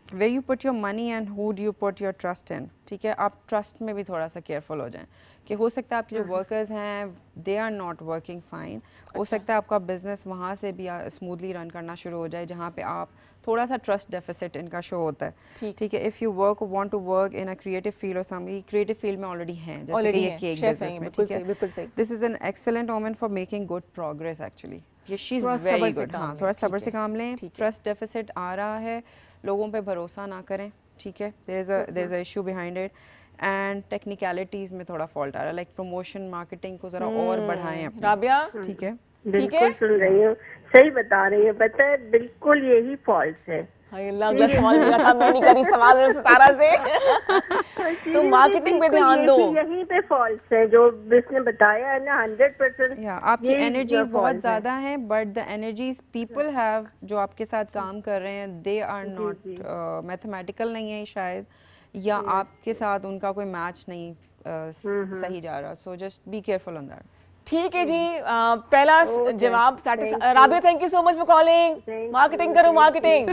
where you put your money and who do you put your trust in, ठीक है, आप ट्रस्ट में भी थोड़ा सा केयरफुल हो जाएं कि हो सकता है आपके जो वर्कर्स हैं they are not working fine, हो सकता है आपका बिजनेस वहाँ से भी स्मूथली रन करना शुरू हो जाए जहाँ पे आप थोड़ा सा ट्रस्ट डेफिसिट इनका शो होता है। ठीक है, if you want to work in a creative field और समबडी क्रिएटिव फील्ड में ऑलरेडी हैं, जैसे कि ये केक बिजनेस में, ठीक है, बिल्कुल सही। This is an excellent woman for making good progress actually. ये शी इज़ वेरी गुड। हाँ, थोड़ा सब्र से काम लें, ट्रस्ट डेफिसिट आ रहा है, लोगों पे भरोसा ना करें, ठीक है, there is a issue behind it, and technicalities में थोड़ा फॉल्ट आ रहा है, लाइक प्रमोशन मार्केटिंग को ज़रा और बढ़ाएं अपनी। राबिया, ठीक है, बिल्कुल सुन रही हूँ, सही बता रही है, पता है बिल्कुल यही फॉल्ट है। अगला सवाल मेरा था, मैं नहीं करी सवाल सारा से। तो मार्केटिंग पे ध्यान दो, यहीं पे फॉल्ट है जो जिसने बताया है ना, 100%। या आपकी एनर्जीज बहुत ज़्यादा हैं, but the energies people have जो आपके साथ काम कर रहे हैं दे आर नॉट मैथमेटिकल नहीं है शायद, या आपके साथ उनका कोई मैच नहीं सही जा रहा। So just be careful on that. ठीक है जी, पहला जवाब Rabia, thank you so much for calling. Marketing करो, मार्केटिंग।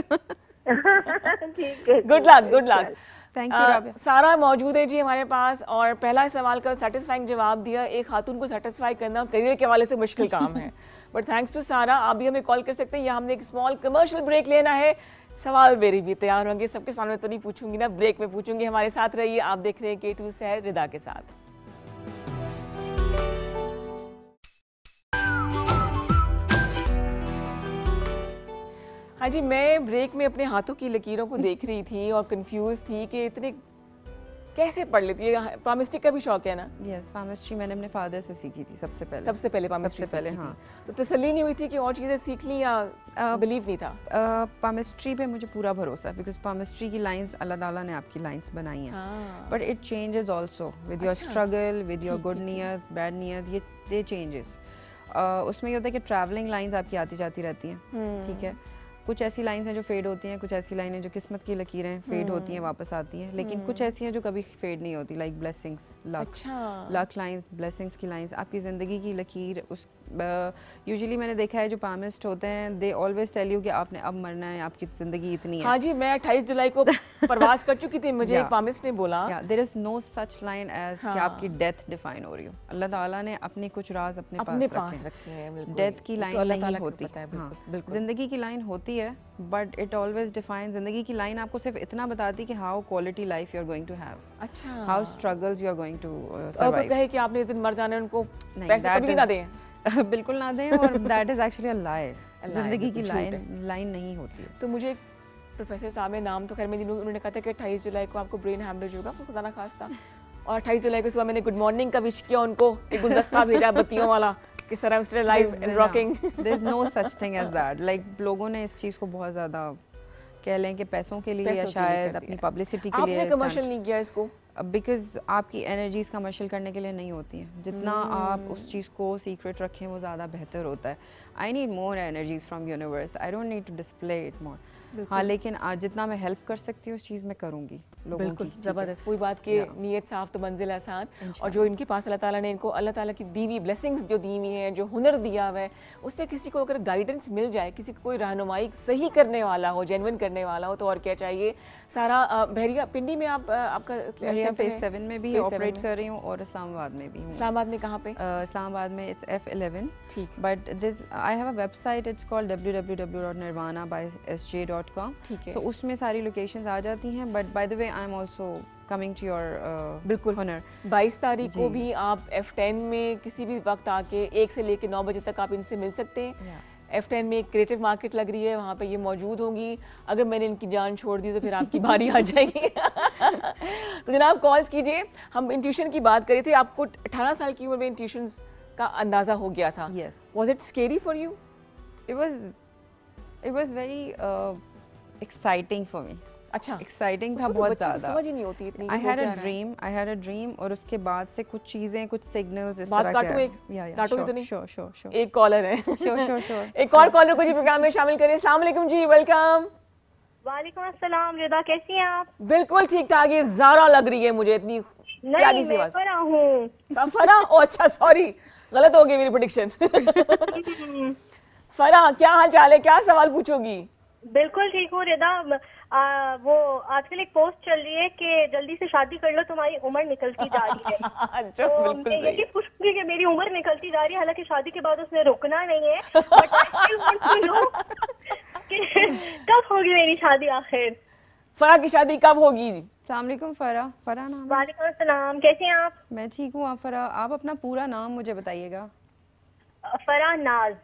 ठीक है, good luck, good luck. Thank you Rabia. सारा मौजूद है जी हमारे पास, और पहला सवाल का सेटिस्फाइंग जवाब दिया। एक खातून को सेटिस्फाई करना करियर के हवाले से मुश्किल काम है, बट थैंक्स टू सारा, आप भी हमें कॉल कर सकते हैं, या हमने एक स्मॉल कमर्शियल ब्रेक लेना है। सवाल मेरी भी तैयार होंगे, सबके सामने तो नहीं पूछूंगी ना, ब्रेक में पूछूंगी। हमारे साथ रहिए, आप देख रहे हैं K2 सहर रिदा के साथ। हाँ जी, मैं ब्रेक में अपने हाथों की लकीरों को देख रही थी और कंफ्यूज थी कि इतने कैसे पढ़ लेती है। पामिस्ट्री का भी शौक है ना? यस, पामिस्ट्री मैंने अपने फादर से सीखी थी सबसे पहले पामिस्ट्री सबसे पहले। हाँ, तो तसल्ली नहीं हुई थी कि और चीज़ें सीख ली, या बिलीव नहीं था? पामिस्ट्री पे मुझे पूरा भरोसा है, बिकॉज पामिस्ट्री की लाइंस अल्लाह ताला ने आपकी लाइंस बनाई हैं, but it changes also with your struggle, with your good नियत, बैड नियत, ये दे चेंजेस। उसमें ये होता है कि ट्रैवलिंग लाइंस आपकी आती जाती रहती हैं, ठीक है, कुछ ऐसी लाइंस हैं जो फेड होती हैं, कुछ ऐसी लाइनें जो किस्मत की लकीरें फेड होती हैं, वापस आती हैं, लेकिन कुछ ऐसी हैं जो कभी फेड नहीं होती, like blessings, luck lines, blessings की लाइंस, आपकी ज़िंदगी की लकीर। उस यूजुअली मैंने देखा है जो पामिस्ट होते हैं दे ऑलवेज टेल यू कि आपने अब मरना है, आपकी ज़िंदगी इतनी है। हाँ जी, मैं 28 जुलाई को प्रवास कर चुकी थी, मुझे एक पामिस्ट ने बोला there is no such line as कि आपकी डेथ डिफाइन हो रही हो। अल्लाह ताला ने अपने कुछ राज अपने पास रखे हैं। डेथ की लाइन नहीं होती, ज़िंदगी की लाइन होती है, बट इट ऑलवेज डिफाइन। ज़िंदगी की लाइन आपको सिर्फ इतना बताती है कि how quality life you are going to have, अच्छा, how struggles you are going to survive. कहे कि आपने इस दिन मर जाना है, उनको पैसे कभी ना दें, बिल्कुल ना दें, और दैट इज एक्चुअली अ लाई। ज़िंदगी की लाइन नहीं होती है। तो मुझे प्रोफेसर साहब ने, नाम तो खैर में उन्होंने कहा था कि 28 जुलाई को आपको ब्रेन हैमरेज होगा, खुदा ना खास्ता, और 28 जुलाई को सुबह मैंने गुड मॉर्निंग का विश किया, उनको एक गुलदस्ता भेजा बत्तियों वाला कि sir I am still alive and rocking. There is no such thing as that. Like लोगों ने इस चीज़ को बहुत ज़्यादा कह लें कि पैसों के लिए या शायद अपनी पब्लिसिटी के लिए आपने कमर्शियल नहीं किया इसको, बिकॉज आपकी एनर्जीज कमर्शियल करने के लिए नहीं होती हैं। जितना आप उस चीज़ को सीक्रेट रखें वो ज़्यादा बेहतर होता है। I need more energies from universe, I don't need to display it more. हाँ, लेकिन आज जितना मैं हेल्प कर सकती हूँ उस चीज़ में करूँगी लोगों की। ज़बरदस्त, वही बात कि नीयत साफ तो मंजिल आसान, और जो इनके पास अल्लाह ताला ने इनको, अल्लाह ताला की दी हुई ब्लेसिंग्स जो दी हुई हैं, जो हुनर दिया हुआ है, उससे किसी को अगर गाइडेंस मिल जाए, किसी को कोई रहनुमाई सही करने वाला हो, जेन्युइन करने वाला हो, तो और क्या चाहिए। सारा बहरिया पिंडी में आपका फेज 7 में भी ऑपरेट कर रही हूँ, और इस्लामाबाद में भी हूँ। इस्लामाबाद में कहाँ पे? इस्लामाबाद में इट्स F11, ठीक, but this I have a website, it's called www.nirvana.sj.com, ठीक है। तो उसमें सारी लोकेशंस आ जाती हैं, but by the way I am also coming to your बिल्कुल हुनर। 22 तारीख को भी आप F10 में किसी भी वक्त आके 1 से लेकर 9 बजे तक आप इनसे मिल सकते हैं। F10 में एक क्रिएटिव मार्केट लग रही है, वहाँ पे ये मौजूद होंगी। अगर मैंने इनकी जान छोड़ दी तो फिर आपकी बारी आ जाएगी। तो जनाब कॉल्स कीजिए। हम इंट्यूशन की बात कर रहे थे, आपको 18 साल की उम्र में इंट्यूशन का अंदाज़ा हो गया था। Yes. Was it scary for you? It was very exciting for me. अच्छा, एक्साइटिंग था उसमें तो बहुत बच्चे को ज़्यादा। समझ ही नहीं होती इतनी। आई वो हैड क्या अ रहा है। ड्रीम और उसके बाद से कुछ चीज़ें, कुछ सिग्नल्स इस बात तरह काटूं के एक? काटोगी तो नहीं? श्योर एक कॉलर है। श्योर एक और कॉलर को जी प्रोग्राम में शामिल करें। अस्सलाम वालेकुम जी, वेलकम। वालेकुम अस्सलाम। रिदा कैसी हैं आप? बिल्कुल ठीक ठाक। ये ज़ारा लग रही है मुझे, इतनी प्यारी सी मैं आवाज़। फरा हूँ। फरा, ओ अच्छा, सॉरी, गलत हो गई मेरी प्रेडिक्शन। फरा, क्या हाल चाल है, क्या सवाल पूछोगी? बिल्कुल ठीक हूँ रिदा। वो आजकल एक पोस्ट चल रही है कि जल्दी से शादी कर लो, तुम्हारी उम्र निकलती जा रही है। अच्छा, तो बिल्कुल मैं सही। यही पूछूंगी कि मेरी उम्र निकलती जा रही है, हालांकि शादी के बाद उसने रुकना नहीं है, but I still want to know कि कब होगी मेरी शादी आखिर। फरा की शादी कब होगी? अस्सलाम वालेकुम फरा नाम है। वालेकुम अस्सलाम, कैसे हैं आप? मैं ठीक हूँ। आप फरा, आप अपना पूरा नाम मुझे बताइएगा। फरा नाज।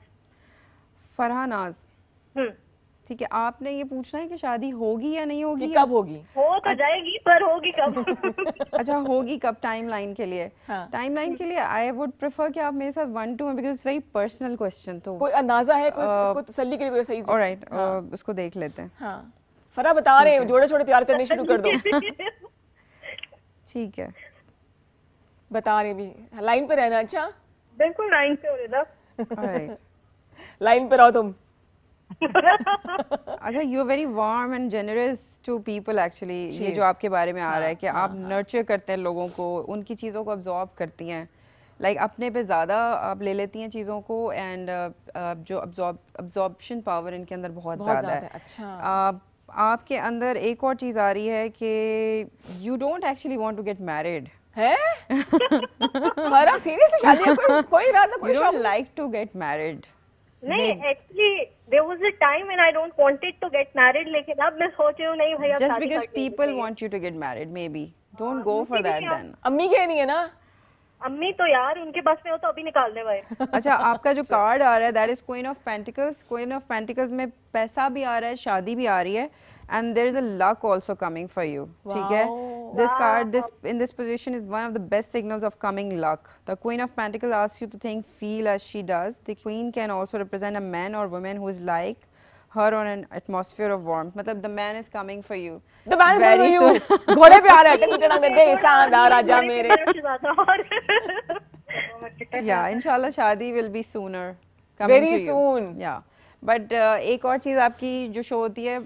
फरहा नाज, हम्म, ठीक है। आपने ये पूछना है कि शादी होगी या नहीं होगी, कि कब होगी? हो तो जाएगी, पर होगी कब? अच्छा, होगी कब, टाइमलाइन के लिए? हाँ। टाइमलाइन के लिए आई वुड प्रेफर कि आप मेरे साथ 1 2 because it's very personal question. तो कोई अंदाजा है, कोई उसको तसल्ली के लिए कोई सही? ऑलराइट, उसको देख लेते हैं। हाँ, फरा बता रहे हैं, जोड़े छोड़े तैयार करने शुरू कर दो। ठीक है, बता रहे भी, लाइन पे रहना। अच्छा, बिल्कुल लाइन पे हो रिदा। ऑलराइट। लाइन पे रहो तुम। अच्छा, you are very warm and generous to people actually. ये जो आपके बारे में आ रहा है कि आप नर्चर करते हैं लोगों को, उनकी चीज़ों को अब्जॉर्ब करती हैं, लाइक अपने पे ज़्यादा आप ले लेती हैं चीज़ों को, एंड जो अब्जॉर्प्शन पावर इनके अंदर बहुत ज़्यादा है। अच्छा, आपके अंदर एक और चीज़ आ रही है कि you don't actually want to get married है? फरा सीरियसली शादी का कोई इरादा, कोई यू शौक? Don't like to get married. नहीं, actually there was a time when I don't wanted to get married, लेकिन अब मैं सोच रही हूँ नहीं भैया, just because people want you to get married, maybe don't go for that then. अम्मी के नहीं है ना? अम्मी तो यार उनके पास में हो तो अभी निकाल दे भाई। अच्छा, आपका जो कार्ड आ रहा है that is queen of pentacles. Queen of pentacles में पैसा भी आ रहा है, शादी भी आ रही है, and there is a luck also coming for you. ठीक है, this card, this in this position is one of the best signals of coming luck. The Queen of Pentacles asks you to think, feel as she does. The Queen can also represent a man or woman who is like her on an atmosphere of warmth. मतलब the man is coming for you. The man is coming for you. घोड़े पे आ रहा है, टंग टंग दे सांदा राजा मेरे। Yeah, inshallah शादी will be sooner. Very soon. Yeah, but एक और चीज़ आपकी जो शो होती है,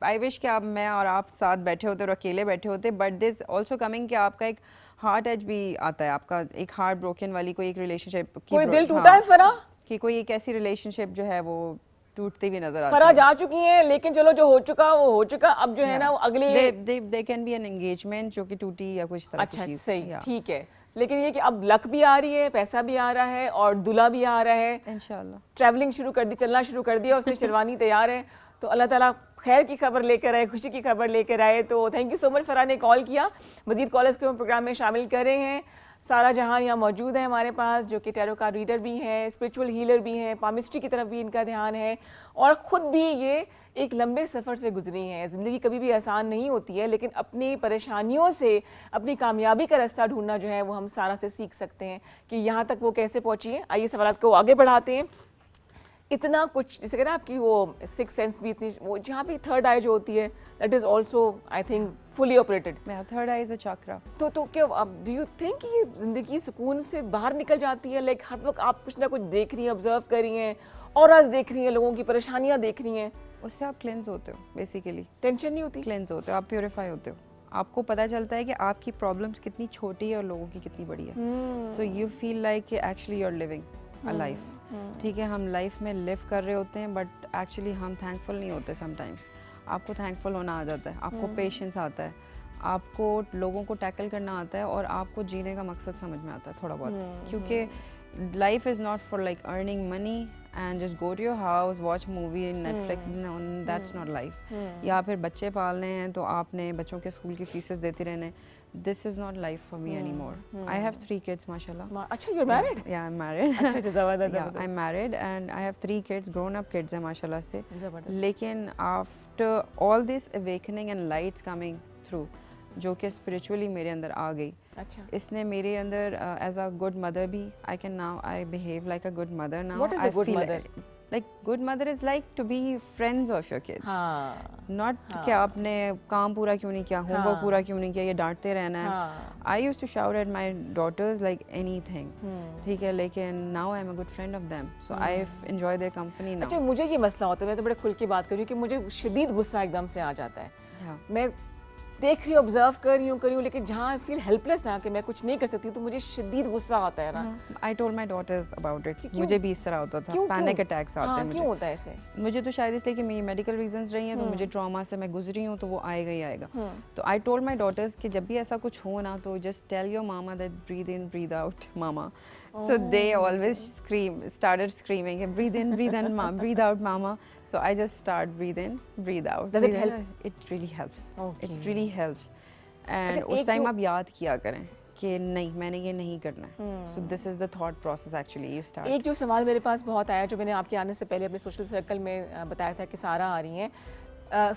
आई विश कि आप, मैं और आप साथ बैठे होते और अकेले बैठे होते, बट दिस ऑल्सो कमिंग कि आपका एक हार्ट एज भी आता है, आपका एक हार्ट ब्रोकन वाली कोई एक रिलेशनशिप, कोई दिल टूटा है फरा? कि कोई एक ऐसी रिलेशनशिप जो है वो टूटती हुई नजर आती फरा है। जा चुकी हैं, लेकिन चलो जो हो चुका वो हो चुका, अब जो है ना वो अगले they can be an engagement जो कि टूटी या कुछ तरह की अच्छा चीज़। सही, ठीक है, लेकिन ये कि अब लक भी आ रही है, पैसा भी आ रहा है और दूल्हा भी आ रहा है, इंशाल्लाह ट्रैवलिंग शुरू कर दी, चलना शुरू कर दिया, उसने शेरवानी तैयार है, तो अल्लाह ताला खैर की खबर लेकर आए, खुशी की खबर लेकर आए। तो थैंक यू सो मच फरा ने कॉल किया। मजीद कॉलर्स को हम प्रोग्राम में शामिल कर रहे हैं। सारा जहान यहाँ मौजूद है हमारे पास, जो कि टैरो कार्ड रीडर भी हैं, स्पिरिचुअल हीलर भी हैं, पामिस्ट्री की तरफ भी इनका ध्यान है, और ख़ुद भी ये एक लंबे सफ़र से गुजरी हैं। ज़िंदगी कभी भी आसान नहीं होती है, लेकिन अपनी परेशानियों से अपनी कामयाबी का रास्ता ढूंढना जो है वो हम सारा से सीख सकते हैं कि यहाँ तक वो कैसे पहुँची है। आइए सवाल को आगे बढ़ाते हैं। इतना कुछ जैसे कहना आपकी वो सिक्स सेंस भी इतनी, वो जहाँ पे थर्ड आई जो होती है that is also I think fully operated. Third eye is a chakra. तो क्या डू यू थिंक ये जिंदगी सुकून से बाहर निकल जाती है? लाइक हर वक्त आप कुछ ना कुछ देख रही हैं, ऑब्जर्व कर रही हैं, ऑरास देख रही हैं, लोगों की परेशानियां देख रही हैं, उससे आप क्लेंस होते हो, बेसिकली टेंशन नहीं होती, क्लेंस होते हो, आप प्योरीफाई होते हो, आपको पता चलता है कि आपकी प्रॉब्लम्स कितनी छोटी है और लोगों की कितनी बड़ी है। So you feel like actually you are living a life. ठीक है, हम लाइफ में लिव कर रहे होते हैं बट एक्चुअली हम थैंकफुल नहीं होते समटाइम्स। आपको थैंकफुल होना आ जाता है, आपको पेशेंस आता है, आपको लोगों को टैकल करना आता है, और आपको जीने का मकसद समझ में आता है थोड़ा बहुत, क्योंकि life is not for like earning money and just go to your house, watch movie, Netflix, that's not life. या फिर बच्चे पालने हैं तो आपने बच्चों के स्कूल की फीसेस देते रहने, this is not life for me anymore. I have 3 kids, mashallah. अच्छा, you're married? Yeah, I'm married. अच्छा, ज़बरदस्त। Yeah, I'm married and I have 3 kids, grown up kids हैं माशाल्लाह से। ज़बरदस्त। लेकिन after all this awakening and lights coming through, जो कि spiritually मेरे अंदर आ गई, अच्छा, इसने मेरे अंदर as a good mother भी, I can now I behave like a good mother now. What is a good mother? like good mother is like to be friends of your kids. हाँ Not कि आपने काम पूरा क्यों नहीं किया, homework पूरा क्यों नहीं किया, ये डांटते रहना है. I used to shout at my daughters like anything. ठीक है, लेकिन now I'm a good friend of them, so I enjoy their company now. अच्छा, मुझे ये मसला होता है, मैं तो बड़े खुल के बात कर रही हूँ कि मुझे शदीद गुस्सा एकदम से आ जाता है. मैं देख रही हूँ, ऑब्जर्व कर रही हूँ, लेकिन जहाँ फील हेल्पलेस ना कि मैं कुछ नहीं कर सकती, तो मुझे शदीद गुस्सा आता है ना. I told my daughters about it. मुझे भी इस तरह होता था, पैनिक अटैक्स आते हैं मुझे. क्यों होता है ऐसे? मुझे तो शायद इसलिए कि मेरी मेडिकल रीजंस रही हैं, तो मुझे ट्रॉमा से मैं गुजरी हूँ, तो वो आएगा ही आएगा. तो आई टोल्ड माई डॉटर्स कि जब भी ऐसा कुछ हो ना, तो just tell your mama that breathe in breathe out mama. So they always started screaming, breathe in, mom, breathe out, mama. So I just start breathe in, breathe out. Does it help? It really helps. Okay. It really helps. And उस time आप याद किया करें कि नहीं, मैंने ये नहीं करना है. So this is the thought process actually. You start. एक जो सवाल मेरे पास बहुत आया, जो मैंने आपके आने से पहले अपने सोशल सर्कल में बताया था कि सारा आ रही हैं,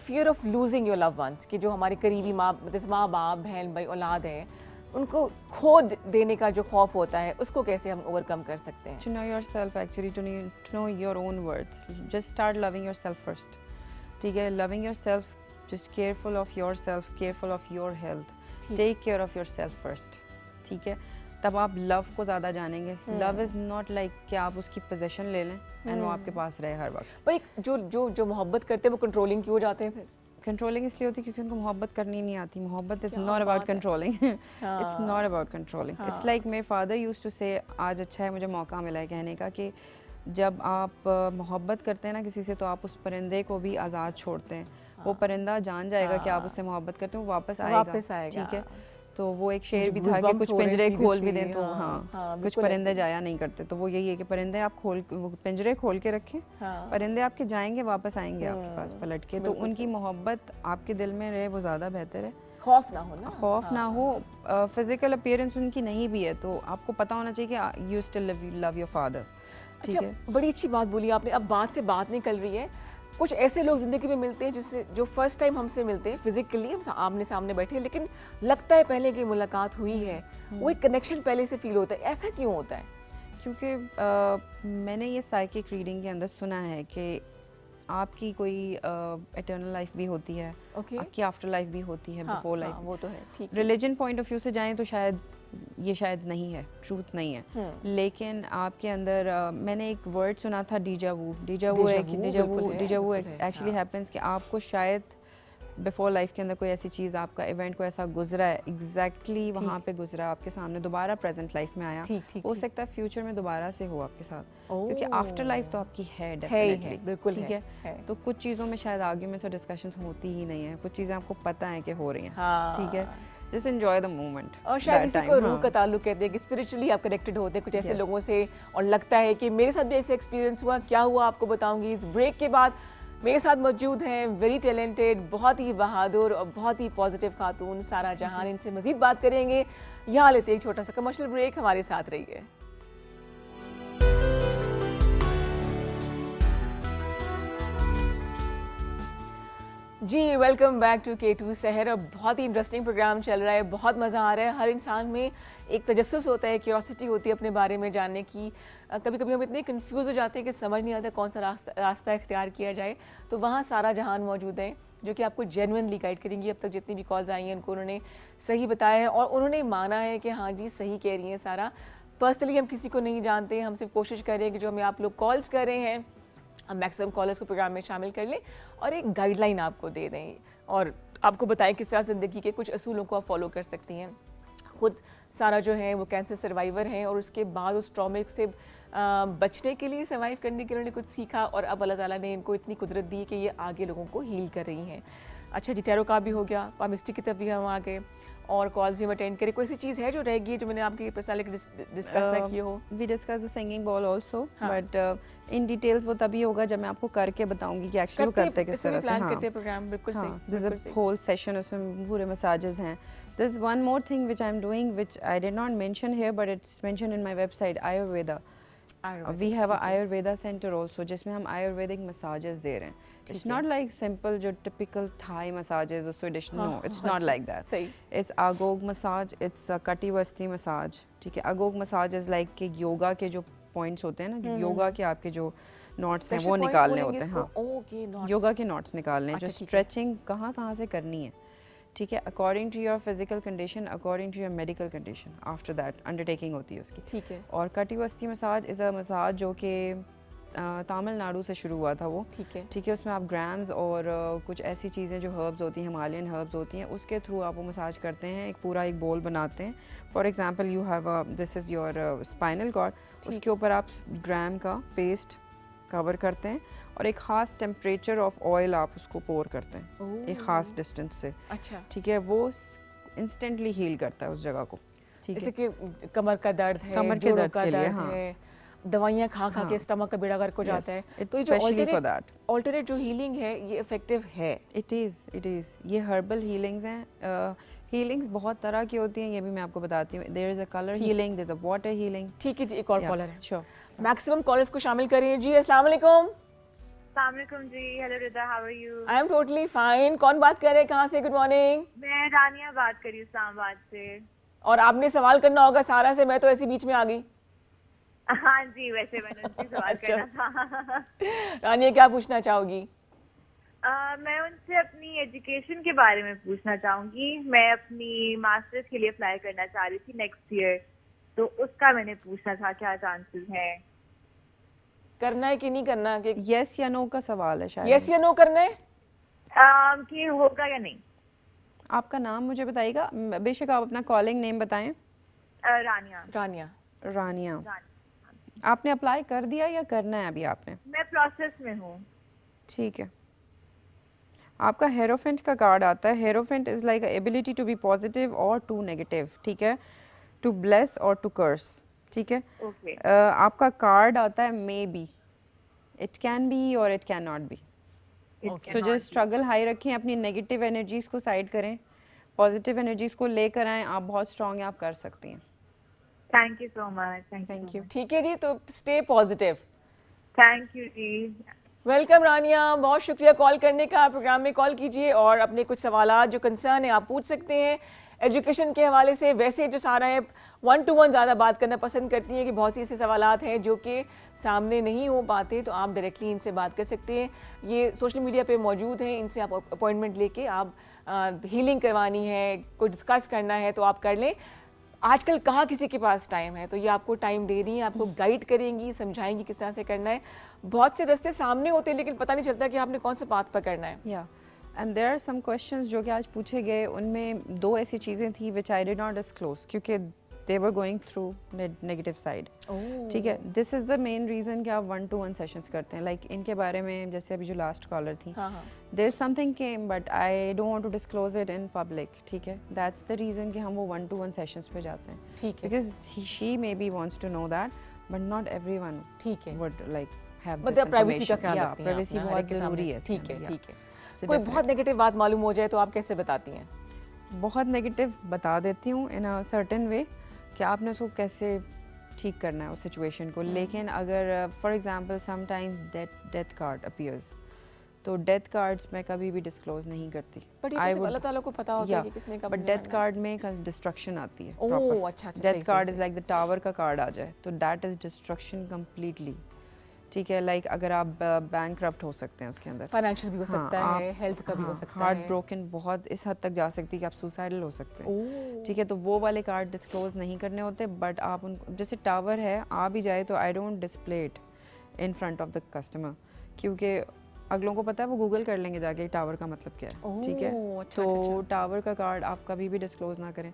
fear of losing your loved ones, कि जो हमारे करीबी माँ बाप, बहन भाई, औलाद है, उनको खो देने का जो खौफ होता है, उसको कैसे हम ओवरकम कर सकते हैं? To know yourself actually, to know your own worth. Just start loving yourself first. ठीक है, loving yourself, just careful of yourself, careful of your health. Take care of yourself first. ठीक है, तब आप लव को ज़्यादा जानेंगे. लव इज़ नॉट लाइक कि आप उसकी पोजेशन ले लें एंड वो आपके पास रहे हर वक्त. पर एक जो मोहब्बत करते हैं वो कंट्रोलिंग क्यों हो जाते हैं फिर? कंट्रोलिंग इसलिए होती है क्योंकि उनको मोहब्बत करनी नहीं आती. मोहब्बत is not about controlling. It's not about controlling. It's like मेरे फादर यूज्ड टू से, आज अच्छा है मुझे मौका मिला है कहने का, कि जब आप मोहब्बत करते हैं ना किसी से, तो आप उस परिंदे को भी आज़ाद छोड़ते हैं. वो परिंदा जान जाएगा कि आप उससे मोहब्बत करते हो, वापस आएगा. ठीक है, तो वो एक शेर भी था कि कुछ पिंजरे खोल भी दें तो कुछ परिंदे जाया नहीं करते. तो वो यही है कि परिंदे आप पिंजरे खोल के रखें, परिंदे आपके जाएंगे, वापस आएंगे आपके पास पलट के. तो उनकी मोहब्बत आपके दिल में रहे, वो ज़्यादा बेहतर है. खौफ ना हो ना, खौफ ना हो. फिजिकल अपीयरेंस उनकी नहीं भी है, तो आपको पता होना चाहिए कि you still love your father. ठीक है, बड़ी अच्छी बात बोली आपने. अब बात से बात निकल रही है, कुछ ऐसे लोग ज़िंदगी में मिलते हैं जिससे जो फर्स्ट टाइम हमसे मिलते हैं फिजिकली, हम आमने सामने बैठे हैं, लेकिन लगता है पहले की मुलाकात हुई है, वो एक कनेक्शन पहले से फील होता है. ऐसा क्यों होता है? क्योंकि मैंने ये साइकिक रीडिंग के अंदर सुना है कि आपकी कोई एटर्नल लाइफ भी होती है, आपकी आफ्टर लाइफ भी होती है, बिफोर लाइफ. वो तो है. ठीक है, रिलीजन पॉइंट ऑफ व्यू से जाएं तो शायद नहीं है, ट्रूथ नहीं है. लेकिन आपके अंदर मैंने एक वर्ड सुना था, डीजावू एक्चुअली हैपेंस, कि आपको शायद बिफोर लाइफ के अंदर कोई ऐसी चीज़, आपका इवेंट को ऐसा गुजरा है, एग्जैक्टली वहाँ पे गुजरा, आपके सामने दोबारा प्रेजेंट लाइफ में आया. हो सकता है फ्यूचर में दोबारा से हो आपके साथ, क्योंकि आफ्टर लाइफ तो आपकी है डेफिनेटली. बिल्कुल ठीक है. तो कुछ चीज़ों में शायद आर्ग्यूमेंट्स और डिस्कशंस होती ही नहीं है, कुछ चीज़ें आपको पता है कि हो रही हैं. ठीक है, जस्ट एंजॉय द मोमेंट. और शायद इसी को रूह का ताल्लुक कहते हैं कि स्पिरिचुअली आप कनेक्टेड होते हैं कुछ ऐसे लोगों से, और लगता है कि मेरे साथ भी ऐसे एक्सपीरियंस हुआ. क्या हुआ आपको बताऊंगी इस ब्रेक के बाद. मेरे साथ मौजूद हैं वेरी टैलेंटेड, बहुत ही बहादुर और बहुत ही पॉजिटिव खातून सारा जहान. इनसे मजीद बात करेंगे. यहाँ लेते हैं एक छोटा सा कमर्शियल ब्रेक, हमारे साथ रहिए. जी, वेलकम बैक टू K2 सहर. और बहुत ही इंटरेस्टिंग प्रोग्राम चल रहा है, बहुत मज़ा आ रहा है. हर इंसान में एक तजस्सुस होता है, क्यूरियोसिटी होती है अपने बारे में जानने की. कभी कभी हम इतने कंफ्यूज हो जाते हैं कि समझ नहीं आता कौन सा रास्ता इख्तियार किया जाए. तो वहाँ सारा जहान मौजूद है जो कि आपको जेन्युइनली गाइड करेंगी. अब तक जितनी भी कॉल्स आई हैं उनको उन्होंने सही बताया है, और उन्होंने माना है कि हाँ जी सही कह रही हैं सारा. पर्सनली हम किसी को नहीं जानते, हम सिर्फ कोशिश कर रहे हैं कि जो हमें आप लोग कॉल्स कर रहे हैं, हम मैक्सिमम कॉलर्स को प्रोग्राम में शामिल कर लें और एक गाइडलाइन आपको दे दें, और आपको बताएं किस तरह ज़िंदगी के कुछ असूलों को आप फॉलो कर सकती हैं. खुद सारा जो है वो कैंसर सर्वाइवर हैं, और उसके बाद उस ट्रॉमे से बचने के लिए, सर्वाइव करने के लिए उन्होंने कुछ सीखा, और अब अल्लाह ताला ने इनको इतनी कुदरत दी कि ये आगे लोगों को हील कर रही हैं. अच्छा जी, टैरो का भी हो गया, पामिस्ट्री की तरफ भी हम आ गए, और कॉल्स भी हम अटेंड करें. कोई ऐसी चीज़ है जो रहेगी जो मैंने आपकी पर्सनली डिस्कस ना की हो? We discuss the singing bowl also, but in details वो तभी होगा जब मैं आपको करके बताऊंगी कि एक्चुअली वो करते किस तरह से. प्लान करते हैं प्रोग्राम. बिल्कुल सही. This is a whole session, उसमें पूरे मसाजेस हैं. There's one more thing which I'm doing which I did not mention here, but it's mentioned in my website, Ayurveda. We have a Ayurveda center also, जिसमें हम Ayurvedic massages दे रहे हैं. It's not like simple जो typical Thai massages or Swedish. No, it's not like that. सही. It's Agog massage. It's a Kativasti massage. ठीक है. Agog massage is like कि योगा के जो points होते हैं ना, योगा के आपके जो नॉट्स हैं वो निकालने होते हैं। हाँ, ओके, नॉट्स, योगा के नॉट्स निकालने हैं, जो अच्छा, ठीक है। स्ट्रेचिंग कहाँ कहाँ से करनी है, ठीक है, according to your physical condition, according to your medical condition, after that undertaking होती है उसकी। ठीक है, और कटिवस्ती मसाज इज़ अ मसाज जो कि तमिलनाडु से शुरू हुआ था वो, ठीक है, ठीक है। उसमें आप ग्राम्स और कुछ ऐसी चीज़ें जो हर्ब्स होती हैं, हिमालयन हर्ब्स होती हैं, उसके थ्रू आप वो मसाज करते हैं, एक पूरा एक बोल बनाते हैं। For example you have this is your spinal cord, उसके ऊपर आप ग्राम का पेस्ट कवर करते हैं और एक ख़ास टेम्परेचर ऑफ ऑयल आप उसको पोर करते हैं एक ख़ास डिस्टेंस से, अच्छा, ठीक है। वो इंस्टेंटली हील करता है उस जगह को, ठीक जैसे है। कि कमर का दर्द है, कमर के जोड़ों दर्द का के लिए, दर्द हाँ। है, दवाइयाँ खा खा के हाँ। स्टमक का बेड़ा गर्क हो जाता है, Yes, तो ये it's जो specially for that. ऑल्टरनेट जो हीलिंग है ये इफेक्टिव है। इट इज़ ये हर्बल हीलिंग्स हैं। हीलिंग्स बहुत तरह की होती हैं, ये भी मैं आपको बताती हूँ। There is a colour healing, there is a water healing. ठीक है जी, एक और कॉलर है, श्योर। मैक्सिमम कॉलर्स को शामिल करिए जी। अस्सलाम वालेकुम। अस्सलाम वालेकुम जी। Hello Rida, how are you? I am totally fine. कौन बात कर रहे हैं, कहाँ से? Good morning. मैं रानिया बात कर रही हूँ इस्लामाबाद से। और आपने सवाल करना होगा सारा से, मैं तो ऐसे बीच में आ गई। हाँ जी, वैसे मैंने उनसे सवाल अच्छा। करना था। रानिया क्या पूछना चाहोगी? मैं उनसे अपनी एजुकेशन के बारे में पूछना चाहूँगी। मैं अपनी मास्टर्स के लिए अप्लाई करना चाह रही थी नेक्स्ट ईयर, तो उसका मैंने पूछना था क्या चांसेस हैं। करना है कि नहीं करना, कि यस या नो का सवाल है शायद। यस या नो करना है? कि होगा या नहीं। आपका नाम मुझे बताइएगा, बेशक आप अपना कॉलिंग नेम बताएं। रानिया। रानिया। रानिया, आपने अप्लाई कर दिया या करना है अभी आपने? मैं प्रोसेस में हूँ। ठीक है। आपका हेरोफेंट का कार्ड आता है। Hierophant is like ability to be positive और टू नेगेटिव, ठीक है, टू ब्लेस और टू कर्स, ठीक है। ओके। आपका कार्ड आता है may be, it can be और it can not be. So जो स्ट्रगल हाई रखें, अपनी नेगेटिव एनर्जीज को साइड करें, पॉजिटिव एनर्जीज को लेकर आएँ। आप बहुत स्ट्रॉन्ग हैं, आप कर सकती हैं। Thank you so much. Thank you. ठीक है जी, तो स्टे पॉजिटिव। थैंक यू जी। वेलकम रानिया, बहुत शुक्रिया कॉल करने का। प्रोग्राम में कॉल कीजिए और अपने कुछ सवाल जो कंसर्न है आप पूछ सकते हैं एजुकेशन के हवाले से। वैसे जो सारा है 1 to 1 ज़्यादा बात करना पसंद करती हैं कि बहुत सी ऐसे सवालात हैं जो कि सामने नहीं हो पाते, तो आप डायरेक्टली इनसे बात कर सकते हैं। ये सोशल मीडिया पे मौजूद हैं, इनसे आप अपॉइंटमेंट लेके आप हीलिंग करवानी है, कोई डिस्कस करना है तो आप कर लें। आजकल कहाँ किसी के पास टाइम है, तो ये आपको टाइम दे रही हैं, आपको गाइड करेंगी, समझाएंगी किस तरह से करना है। बहुत से रास्ते सामने होते हैं लेकिन पता नहीं चलता कि आपने कौन से पाथ पर करना है। या and there are some questions जो कि आज पूछे गए, उनमें 2 ऐसी चीज़ें थी which I did not disclose, क्योंकि they were going through negative side, ठीक है। This is the main reason कि आप 1 to 1 सेशंस करते हैं। लाइक इनके बारे में, जैसे अभी जो लास्ट कॉलर थी, there is something came but I don't want to disclose it in public, ठीक है। दैट्स द रीज़न कि हम वो 1 to 1 सेशंस पे जाते हैं, ठीक है, because she may be wants to know that but not everyone, ठीक है, वुड लाइक हैव मतलब प्राइवेसी का ख्याल रखती हैं आप प्राइवेसी ना, हर बहुत एक के ज़रूरी सामने। है। ठीक है, ठीक है। So कोई बहुत नेगेटिव बात मालूम हो जाए तो आप कैसे बताती हैं? बहुत नेगेटिव बता देती हूँ इन अ सर्टेन वे कि आपने उसको कैसे ठीक करना है उस सिचुएशन को। लेकिन अगर for example sometimes death card appears, तो डेथ कार्ड्स मैं कभी भी डिस्क्लोज नहीं करती। बट ये तो सिर्फ अल्लाह ताला को पता होता है कि किसने कब बट डेथ कार्ड में डिस्ट्रक्शन आती है। ओह अच्छा, death card is like the tower का कार्ड आ जाए तो दैट इज डिस्ट्रक्शन कम्प्लीटली, ठीक है। लाइक अगर आप बैंकरप्ट हो सकते हैं उसके अंदर, फाइनेंशियल भी हो सकता है, हेल्थ का भी हो सकता है, हार्ट ब्रोकन बहुत इस हद तक जा सकती है कि आप सुसाइडल हो सकते हैं, ठीक है। तो वो वाले कार्ड डिस्क्लोज नहीं करने होते। बट आप उनको, जैसे टावर है आ भी जाए तो I don't display it in front of the customer, क्योंकि अगलों को पता है, वो गूगल कर लेंगे जाके टावर का मतलब क्या है, ठीक है। तो टावर का कार्ड आप कभी भी डिस्क्लोज ना करें।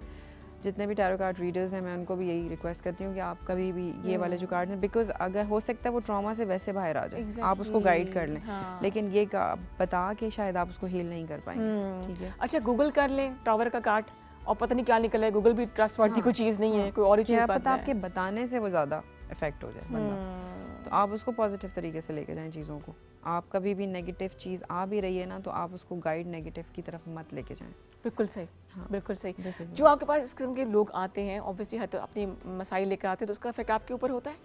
जितने भी टैरो कार्ड रीडर्स हैं मैं उनको भी यही रिक्वेस्ट करती हूँ कि आप कभी भी ये वाले जो कार्ड हैं, बिकॉज अगर हो सकता है वो ट्रॉमा से वैसे बाहर आ जाए, आप उसको गाइड कर लें, लेकिन ये बता के शायद आप उसको हील नहीं कर पाएंगे, ठीक है। अच्छा, गूगल कर लें टावर का कार्ड और पता नहीं क्या निकला है। गूगल भी ट्रस्टवर्दी कोई चीज़ नहीं है, कोई और ही चीज़ पता आपके बताने से वो ज़्यादा इफेक्ट हो जाए बंदा, तो आप उसको पॉजिटिव तरीके से लेके जाएं चीज़ों को। आप कभी भी नेगेटिव चीज़ आ भी रही है ना, तो आप उसको गाइड नेगेटिव की तरफ मत लेके जाएं। बिल्कुल सही, बिल्कुल सही। जो आपके पास इस किस्म के लोग आते हैं, ऑब्वियसली तो अपनी मसाइल लेकर आते हैं, तो उसका इफेक्ट आपके ऊपर होता है?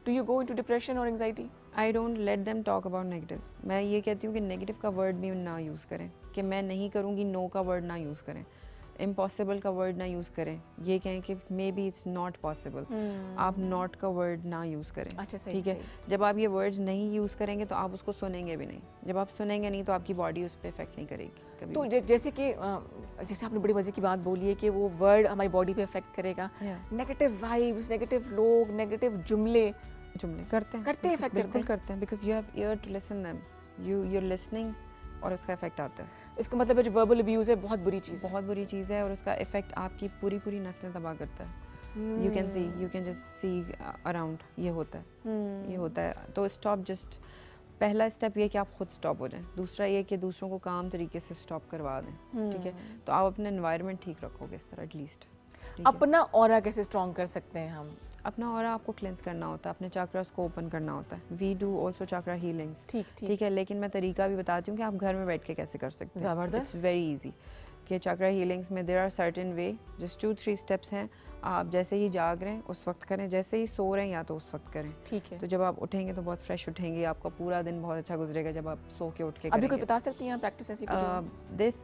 Do you go into depression और anxiety? I don't let them talk about negatives. मैं ये कहती हूँ कि नेगेटिव का वर्ड भी ना यूज़ करें, कि मैं नहीं करूँगी, नो का वर्ड ना यूज़ करें। इम्पॉसिबल का वर्ड ना यूज़ करें, ये कहें कि may be it's not possible, आप नॉट का वर्ड ना यूज़ करें। अच्छा, सही, ठीक है, सही। जब आप ये वर्ड्स नहीं यूज़ करेंगे तो आप उसको सुनेंगे भी नहीं, जब आप सुनेंगे नहीं तो आपकी बॉडी उस पर इफेक्ट नहीं करेगी कभी तो भी। जैसे कि जैसे आपने बड़ी मज़े की बात बोली है कि वो वर्ड हमारी बॉडी पे इफेक्ट करेगा, नेगेटिव वाइब्स, नेगेटिव लोग, नेगेटिव जुमले करते हैं, इफेक्ट बिल्कुल करते हैं, because you have ear to listen them, you're listening और उसका इफेक्ट आता है। इसका मतलब है जो वर्बल अब्यूज़ है बहुत बुरी चीज़ है। बहुत बुरी चीज़ है और उसका इफेक्ट आपकी पूरी पूरी नस्लें तबाह करता है। You can just see around, ये होता है। तो स्टॉप, जस्ट पहला स्टेप ये कि आप खुद स्टॉप हो जाएं, दूसरा ये कि दूसरों को काम तरीके से स्टॉप करवा दें। ठीक है, तो आप अपना एनवायरनमेंट ठीक रखोगे इस तरह एटलीस्ट। अपना ऑरा कैसे स्ट्रॉन्ग कर सकते हैं हम? अपना ऑरा आपको क्लेंस करना होता है, अपने चक्रास को ओपन करना होता है। We do also chakra healings. ठीक है, लेकिन मैं तरीका भी बताती हूँ कि आप घर में बैठ के कैसे कर सकते हैं। ज़बरदस्त, इट्स वेरी इजी कि चक्रा हीलिंग्स में there are certain way, just 2-3 steps हैं। आप जैसे ही जाग रहे हैं उस वक्त करें, जैसे ही सो रहे हैं या तो उस वक्त करें। ठीक है, तो जब आप उठेंगे तो बहुत फ्रेश उठेंगे, आपका पूरा दिन बहुत अच्छा गुजरेगा जब आप सो के उठ के अभी कोई बता सकती हैं प्रैक्टिस ऐसी कुछ? दिस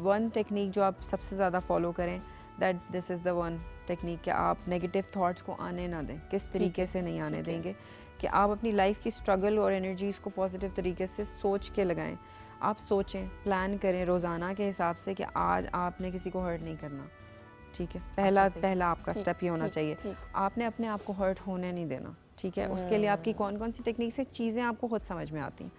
वन टेक्निक जो आप सबसे ज़्यादा फॉलो करें, that this is the one technique कि आप नेगेटिव थॉट्स को आने ना दें। किस तरीके से नहीं आने देंगे कि आप अपनी लाइफ की स्ट्रगल और एनर्जीज़ को पॉजिटिव तरीके से सोच के लगाएं। आप सोचें, प्लान करें रोज़ाना के हिसाब से कि आज आपने किसी को हर्ट नहीं करना। ठीक है, पहला आपका स्टेप ये होना चाहिए। आपने अपने आप को हर्ट होने नहीं देना। ठीक है, उसके लिए आपकी कौन कौन सी टेक्निक से चीज़ें आपको खुद समझ में आती हैं।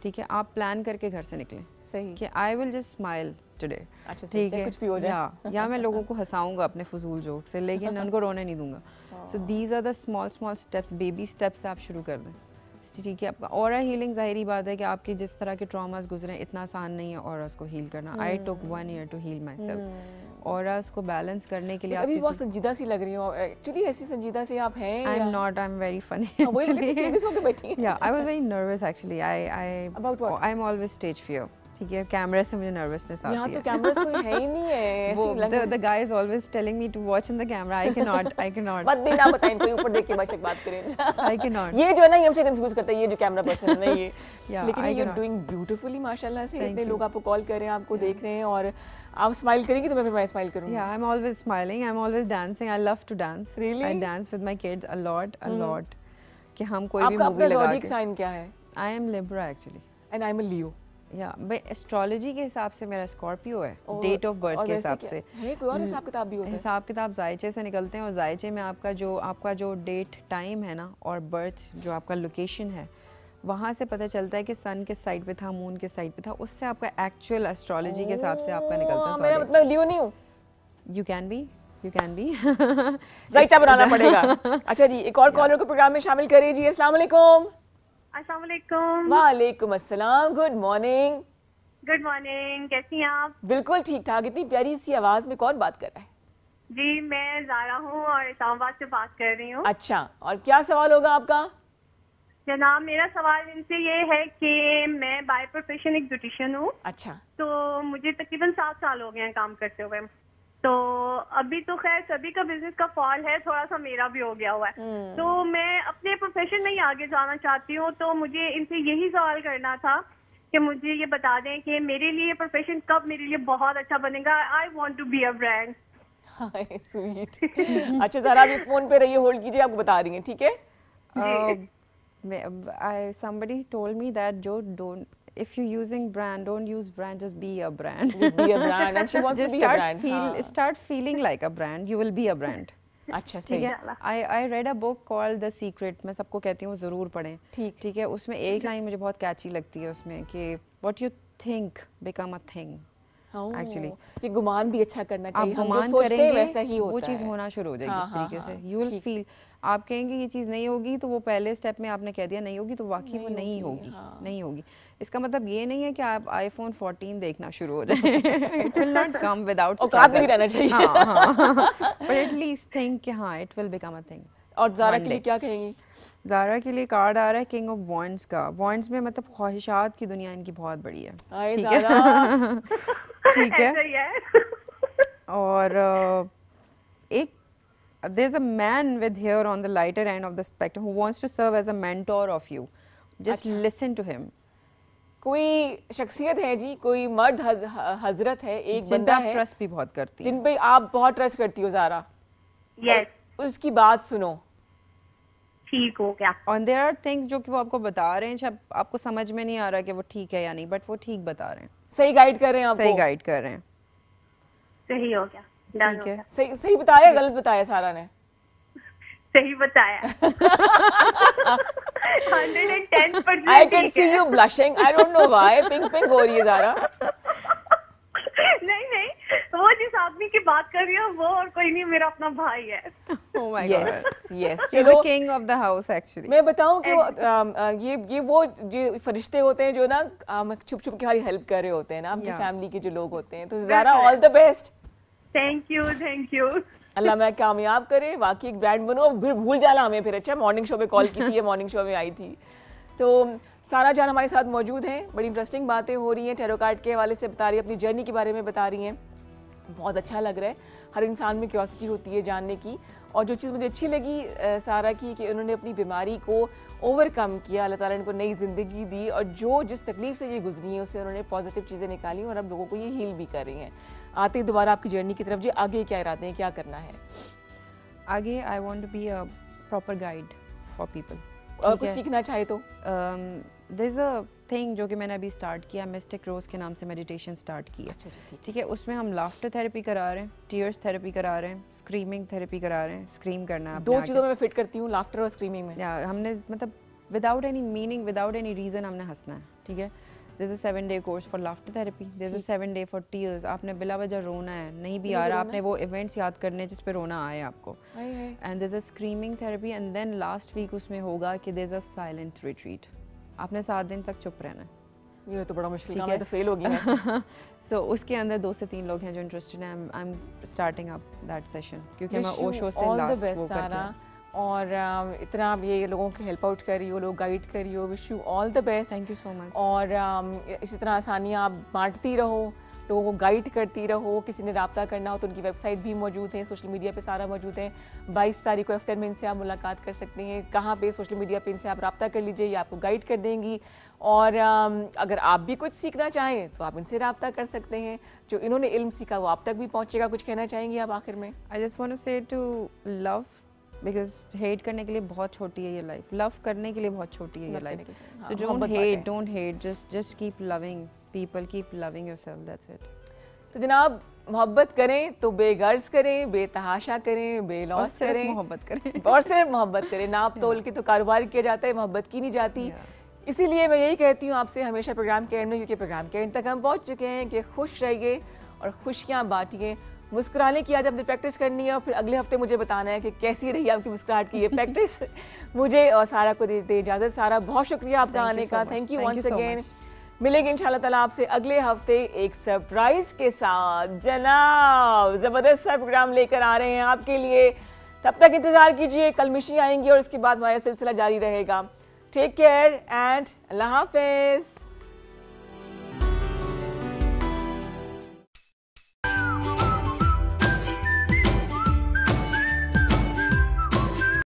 ठीक है, आप प्लान करके घर से निकलें। सही कि I will just smile today. अच्छा, ठीक है, कुछ भी हो जाए या मैं लोगों को हंसाऊंगा अपने फजूल जोक से, लेकिन उनको रोने नहीं दूंगा। So these are the small steps, baby steps से आप शुरू कर दें। ठीक है, आपका ऑरा हीलिंग ज़ाहिरी बात है कि आपकी जिस तरह के ट्रॉमास गुजरे इतना आसान नहीं है ऑरास को हील करना। I took 1 year to heal myself. Auras को बैलेंस करने के लिए अभी बहुत संजीदा सी लग रही हो एक्चुअली, ऐसी संजीदा सी आप हैं? I am not, I am very funny. वही लगे सीरियस होके बैठी हैं। या I was very nervous actually. I am always stage fear. ठीक है, कैमरे से मुझे नर्वसनेस आती है। यहाँ तो कैमरास कोई है ही नहीं है, ऐसी लग रही है। The guy is always telling me to watch in the camera. I cannot. मत देना, बताएं कोई ऊपर देख के बेशक बात करें। I cannot. ये जो है ना, ये हमसे कंफ्यूज करता है, ये जो कैमरा पर्सन है ना, ये। Yeah, लेकिन यू आर डूइंग ब्यूटीफुली माशाल्लाह से। इतने you. लोग आपको कॉल कर रहे हैं, आपको देख रहे हैं और आप स्माइल करेंगी तो मैं स्माइल करूंगी। Yeah, I'm always smiling. I'm always dancing. I love to dance. Really? I dance with my kids a lot. कि हम कोई भी आपका मूवी अपना लगा ज़ोडिएक के। साइन क्या है? I am Libra actually. And I am a Leo. या भाई एस्ट्रोलॉजी के हिसाब से मेरा स्कॉर्पियो है, डेट ऑफ बर्थ के हिसाब से। है कोई और हिसाब किताब भी होता है? हिसाब किताब जायचे से निकलते हैं और जायचे में आपका जो डेट टाइम है ना और बर्थ जो आपका लोकेशन है वहाँ से पता चलता है कि सन किस साइड पे था, मून किस साइड पे था, उससे आपका एक्चुअल एस्ट्रोलॉजी के हिसाब से आपका निकलता है। मेरा मतलब लियो नहीं हूँ। यू कैन बी जायचा बनाना पड़ेगा। अच्छा जी, एक और कॉलर को प्रोग्राम में शामिल करिए जी। अस्सलाम वालेकुम। अस्सलाम वालेकुम। वालेकुम अस्सलाम, गुड मॉर्निंग। गुड मॉर्निंग, कैसी हैं आप? बिल्कुल ठीक ठाक। इतनी प्यारी सी आवाज में कौन बात कर रहा है? जी, मैं ज़ारा हूँ और इस्लामाबाद से बात कर रही हूँ। अच्छा, और क्या सवाल होगा आपका? जनाब, मेरा सवाल इनसे ये है कि मैं बाय प्रोफेशन एक ब्यूटिशियन हूँ। अच्छा, तो मुझे तकरीबन 7 साल हो गए हैं काम करते हुए। तो अभी तो खैर सभी का बिजनेस का फॉल है, थोड़ा सा मेरा भी हो गया हुआ है। तो मैं अपने प्रोफेशन में ही आगे जाना चाहती हूँ। तो मुझे इनसे यही सवाल करना था कि मुझे ये बता दें कि मेरे लिए प्रोफेशन कब मेरे लिए बहुत अच्छा बनेगा। I want to be a brand. Hi sweet. अच्छा ज़रा अभी फोन पे रहिए, होल्ड कीजिए, आपको बता रही हैं, ठीक है? Somebody told me that if you're using brand, don't use brand, just be a brand. Just be a brand, and she wants to be a brand. Start feeling like a brand. You will be a brand. अच्छा, ठीक है। I read a book called The Secret. मैं सबको कहती हूँ ज़रूर पढ़ें। ठीक है, उसमें एक लाइन मुझे बहुत कैची लगती है उसमें कि what you think become a thing. Actually ये गुमान भी अच्छा करना चाहिए। आप हम गुमान जो सोचते हैं करेंगे वैसा ही होता है, वो चीज़ होना शुरू हो जाएगी उस तरीके से। यू विल फील, आप कहेंगे ये चीज़ नहीं होगी तो वो पहले स्टेप में आपने कह दिया नहीं होगी तो वाकई वो नहीं होगी। नहीं होगी इसका मतलब ये नहीं है कि आप iPhone 14 देखना शुरू हो जाए। It will not come without औकात में भी रहना चाहिए। बट एटलीस्ट थिंक कि हाँ it will become a thing. और ज़ारा के लिए क्या कहेंगी? ज़ारा के लिए कार्ड आ रहा है किंग ऑफ वॉन्ड्स का। वॉन्ड्स में मतलब ख्वाहिशात की दुनिया इनकी बहुत बड़ी है। ठीक है, ठीक है। और एक there's a man with hair on the lighter end of the spectrum who wants to serve as a mentor of you. Just listen to him. कोई शख्सियत है जी, कोई मर्द हजरत है, एक बंदा है ट्रस्ट भी बहुत करती जिन पे आप बहुत ट्रस्ट करती हो ज़ारा, यस, उसकी बात सुनो, ठीक हो क्या? और देयर आर थिंग्स जो कि वो आपको बता रहे हैं, जब आपको समझ में नहीं आ रहा कि वो ठीक है या नहीं, बट वो ठीक बता रहे हैं, सही गाइड कर रहे हैं आपको, सही गाइड कर रहे हैं। सही हो गया, डन ठीक हो है, गया। सही सही बताया, गलत बताया सारा ने? सही बताया। 110% I can ठीक see है। you blushing. I don't know why. Pink pink हो रही है ज़ारा। नहीं नहीं, वो जिस आदमी की बात कर रही हो वो और कोई नहीं, मेरा अपना भाई है। oh my Yes, god, yes. he's चलो the king of the house actually। मैं बताऊं कि ये वो जो फरिश्ते होते हैं जो ना छुप छुप के हमारी हेल्प कर रहे होते हैं ना, आपकी Yeah. फैमिली के जो लोग होते हैं। तो Zara all the best, thank you. अल्लाह मैं कामयाब करे, वाकई एक ब्रांड बनो, फिर भूल जाना हमें फिर। अच्छा, मॉर्निंग शो में कॉल की थी, मॉर्निंग शो में आई थी। तो सारा जान हमारे साथ मौजूद हैं, बड़ी इंटरेस्टिंग बातें हो रही हैं, टैरो कार्ड के हवाले से बता रही है, अपनी जर्नी के बारे में बता रही हैं। बहुत अच्छा लग रहा है, हर इंसान में क्यूरियोसिटी होती है जानने की। और जो चीज़ मुझे अच्छी लगी सारा की, कि उन्होंने अपनी बीमारी को ओवरकम किया, अल्लाह ताला ने उनको नई ज़िंदगी दी, और जो जिस तकलीफ से ये गुजरी है उससे उन्होंने पॉजिटिव चीज़ें निकाली और अब लोगों को ये हील भी कर रही हैं। आते ही दोबारा आपकी जर्नी की तरफ, जी आगे क्या इरादे हैं, क्या करना है आगे? I want to be a proper guide for people. और कुछ सीखना चाहे तो? देयर इज अ थिंग जो कि मैंने अभी स्टार्ट किया, मिस्टिक रोज के नाम से मेडिटेशन स्टार्ट की है। अच्छा ठीक। ठीक है, उसमें हम लाफ्टर थेरेपी करा रहे हैं, टीयर्स थेरेपी करा रहे हैं, स्क्रीमिंग थेरेपी करा रहे हैं, स्क्रीम करना है दो चीज़ों में मैं फिट करती हूँ, लाफ्टर और स्क्रीमिंग में। या हमने मतलब without any meaning, without any reason हमने हंसना है। ठीक है, there is a 7-day course for laughter therapy, there is a 7-day for tears. आपने बिला वजह रोना है, नहीं भी आ रहा, आपने वो इवेंट्स याद करने जिस पे रोना आए आपको। And there is a screaming therapy, and then last week उसमें होगा कि there is a silent retreat. आपने 7 दिन तक चुप रहना है। ये तो बड़ा मुश्किल ठीक काम है, है, तो फेल होगी मैं। सो उसके अंदर 2 से 3 लोग हैं जो इंटरेस्टेड हैं। I am starting up that session, क्योंकि मैं ओशो से लास्ट वो करती हूँ। और इतना आप ये लोगों की हेल्प आउट कर रही हो, लोग गाइड कर रही हो, wish you all the best. Thank you so much. और इसी तरह आसानियाँ आप बांटती रहो, लोगों को गाइड करती रहो। किसी ने रब्ता करना हो तो उनकी वेबसाइट भी मौजूद है, सोशल मीडिया पे सारा मौजूद है। 22 तारीख को F10 में इनसे आप मुलाकात कर सकते हैं। कहाँ पे? सोशल मीडिया पे इनसे आप रब्ता कर लीजिए, ये आपको गाइड कर देंगी। और अगर आप भी कुछ सीखना चाहें तो आप इनसे रब्ता कर सकते हैं। जो इन्होंने इल्म सीखा वो आप तक भी पहुँचेगा। कुछ कहना चाहेंगी आप आखिर में? आई जस्ट वांट टू से टू लव, बिकॉज हेट करने के लिए बहुत छोटी है ये लाइफ, लव करने के लिए बहुत छोटी है ये life. So don't hate, just keep loving people, keep loving yourself, that's it. तो जनाब, मोहब्बत करें तो बेगर्ज करें, बेतहाशा करें, बेलौस करें, मोहब्बत करें और सिर्फ मोहब्बत करें। नाप तोल के तो कारोबार किया जाता है, मोहब्बत की नहीं जाती। इसीलिए मैं यही कहती हूँ आपसे हमेशा प्रोग्राम के एंड में, क्योंकि प्रोग्राम के एंड तक हम पहुँच चुके हैं, कि खुश रहिए और खुशियाँ बांटिए। मुस्कुराने की आज आपने प्रैक्टिस करनी है और फिर अगले हफ्ते मुझे बताना है कि कैसी रही आपकी मुस्कुराहट की ये प्रैक्टिस। मुझे और सारा को देते इजाज़त। सारा, बहुत शुक्रिया आपका आने का। Thank you once again. मिलेंगे इंशाल्लाह ताला आपसे अगले हफ्ते एक सरप्राइज के साथ। जनाब, ज़बरदस्त सा प्रोग्राम लेकर आ रहे हैं आपके लिए। तब तक इंतज़ार कीजिए, कल मिशी आएंगी और उसके बाद हमारा सिलसिला जारी रहेगा। टेक केयर एंड अल्लाह हाफिज़।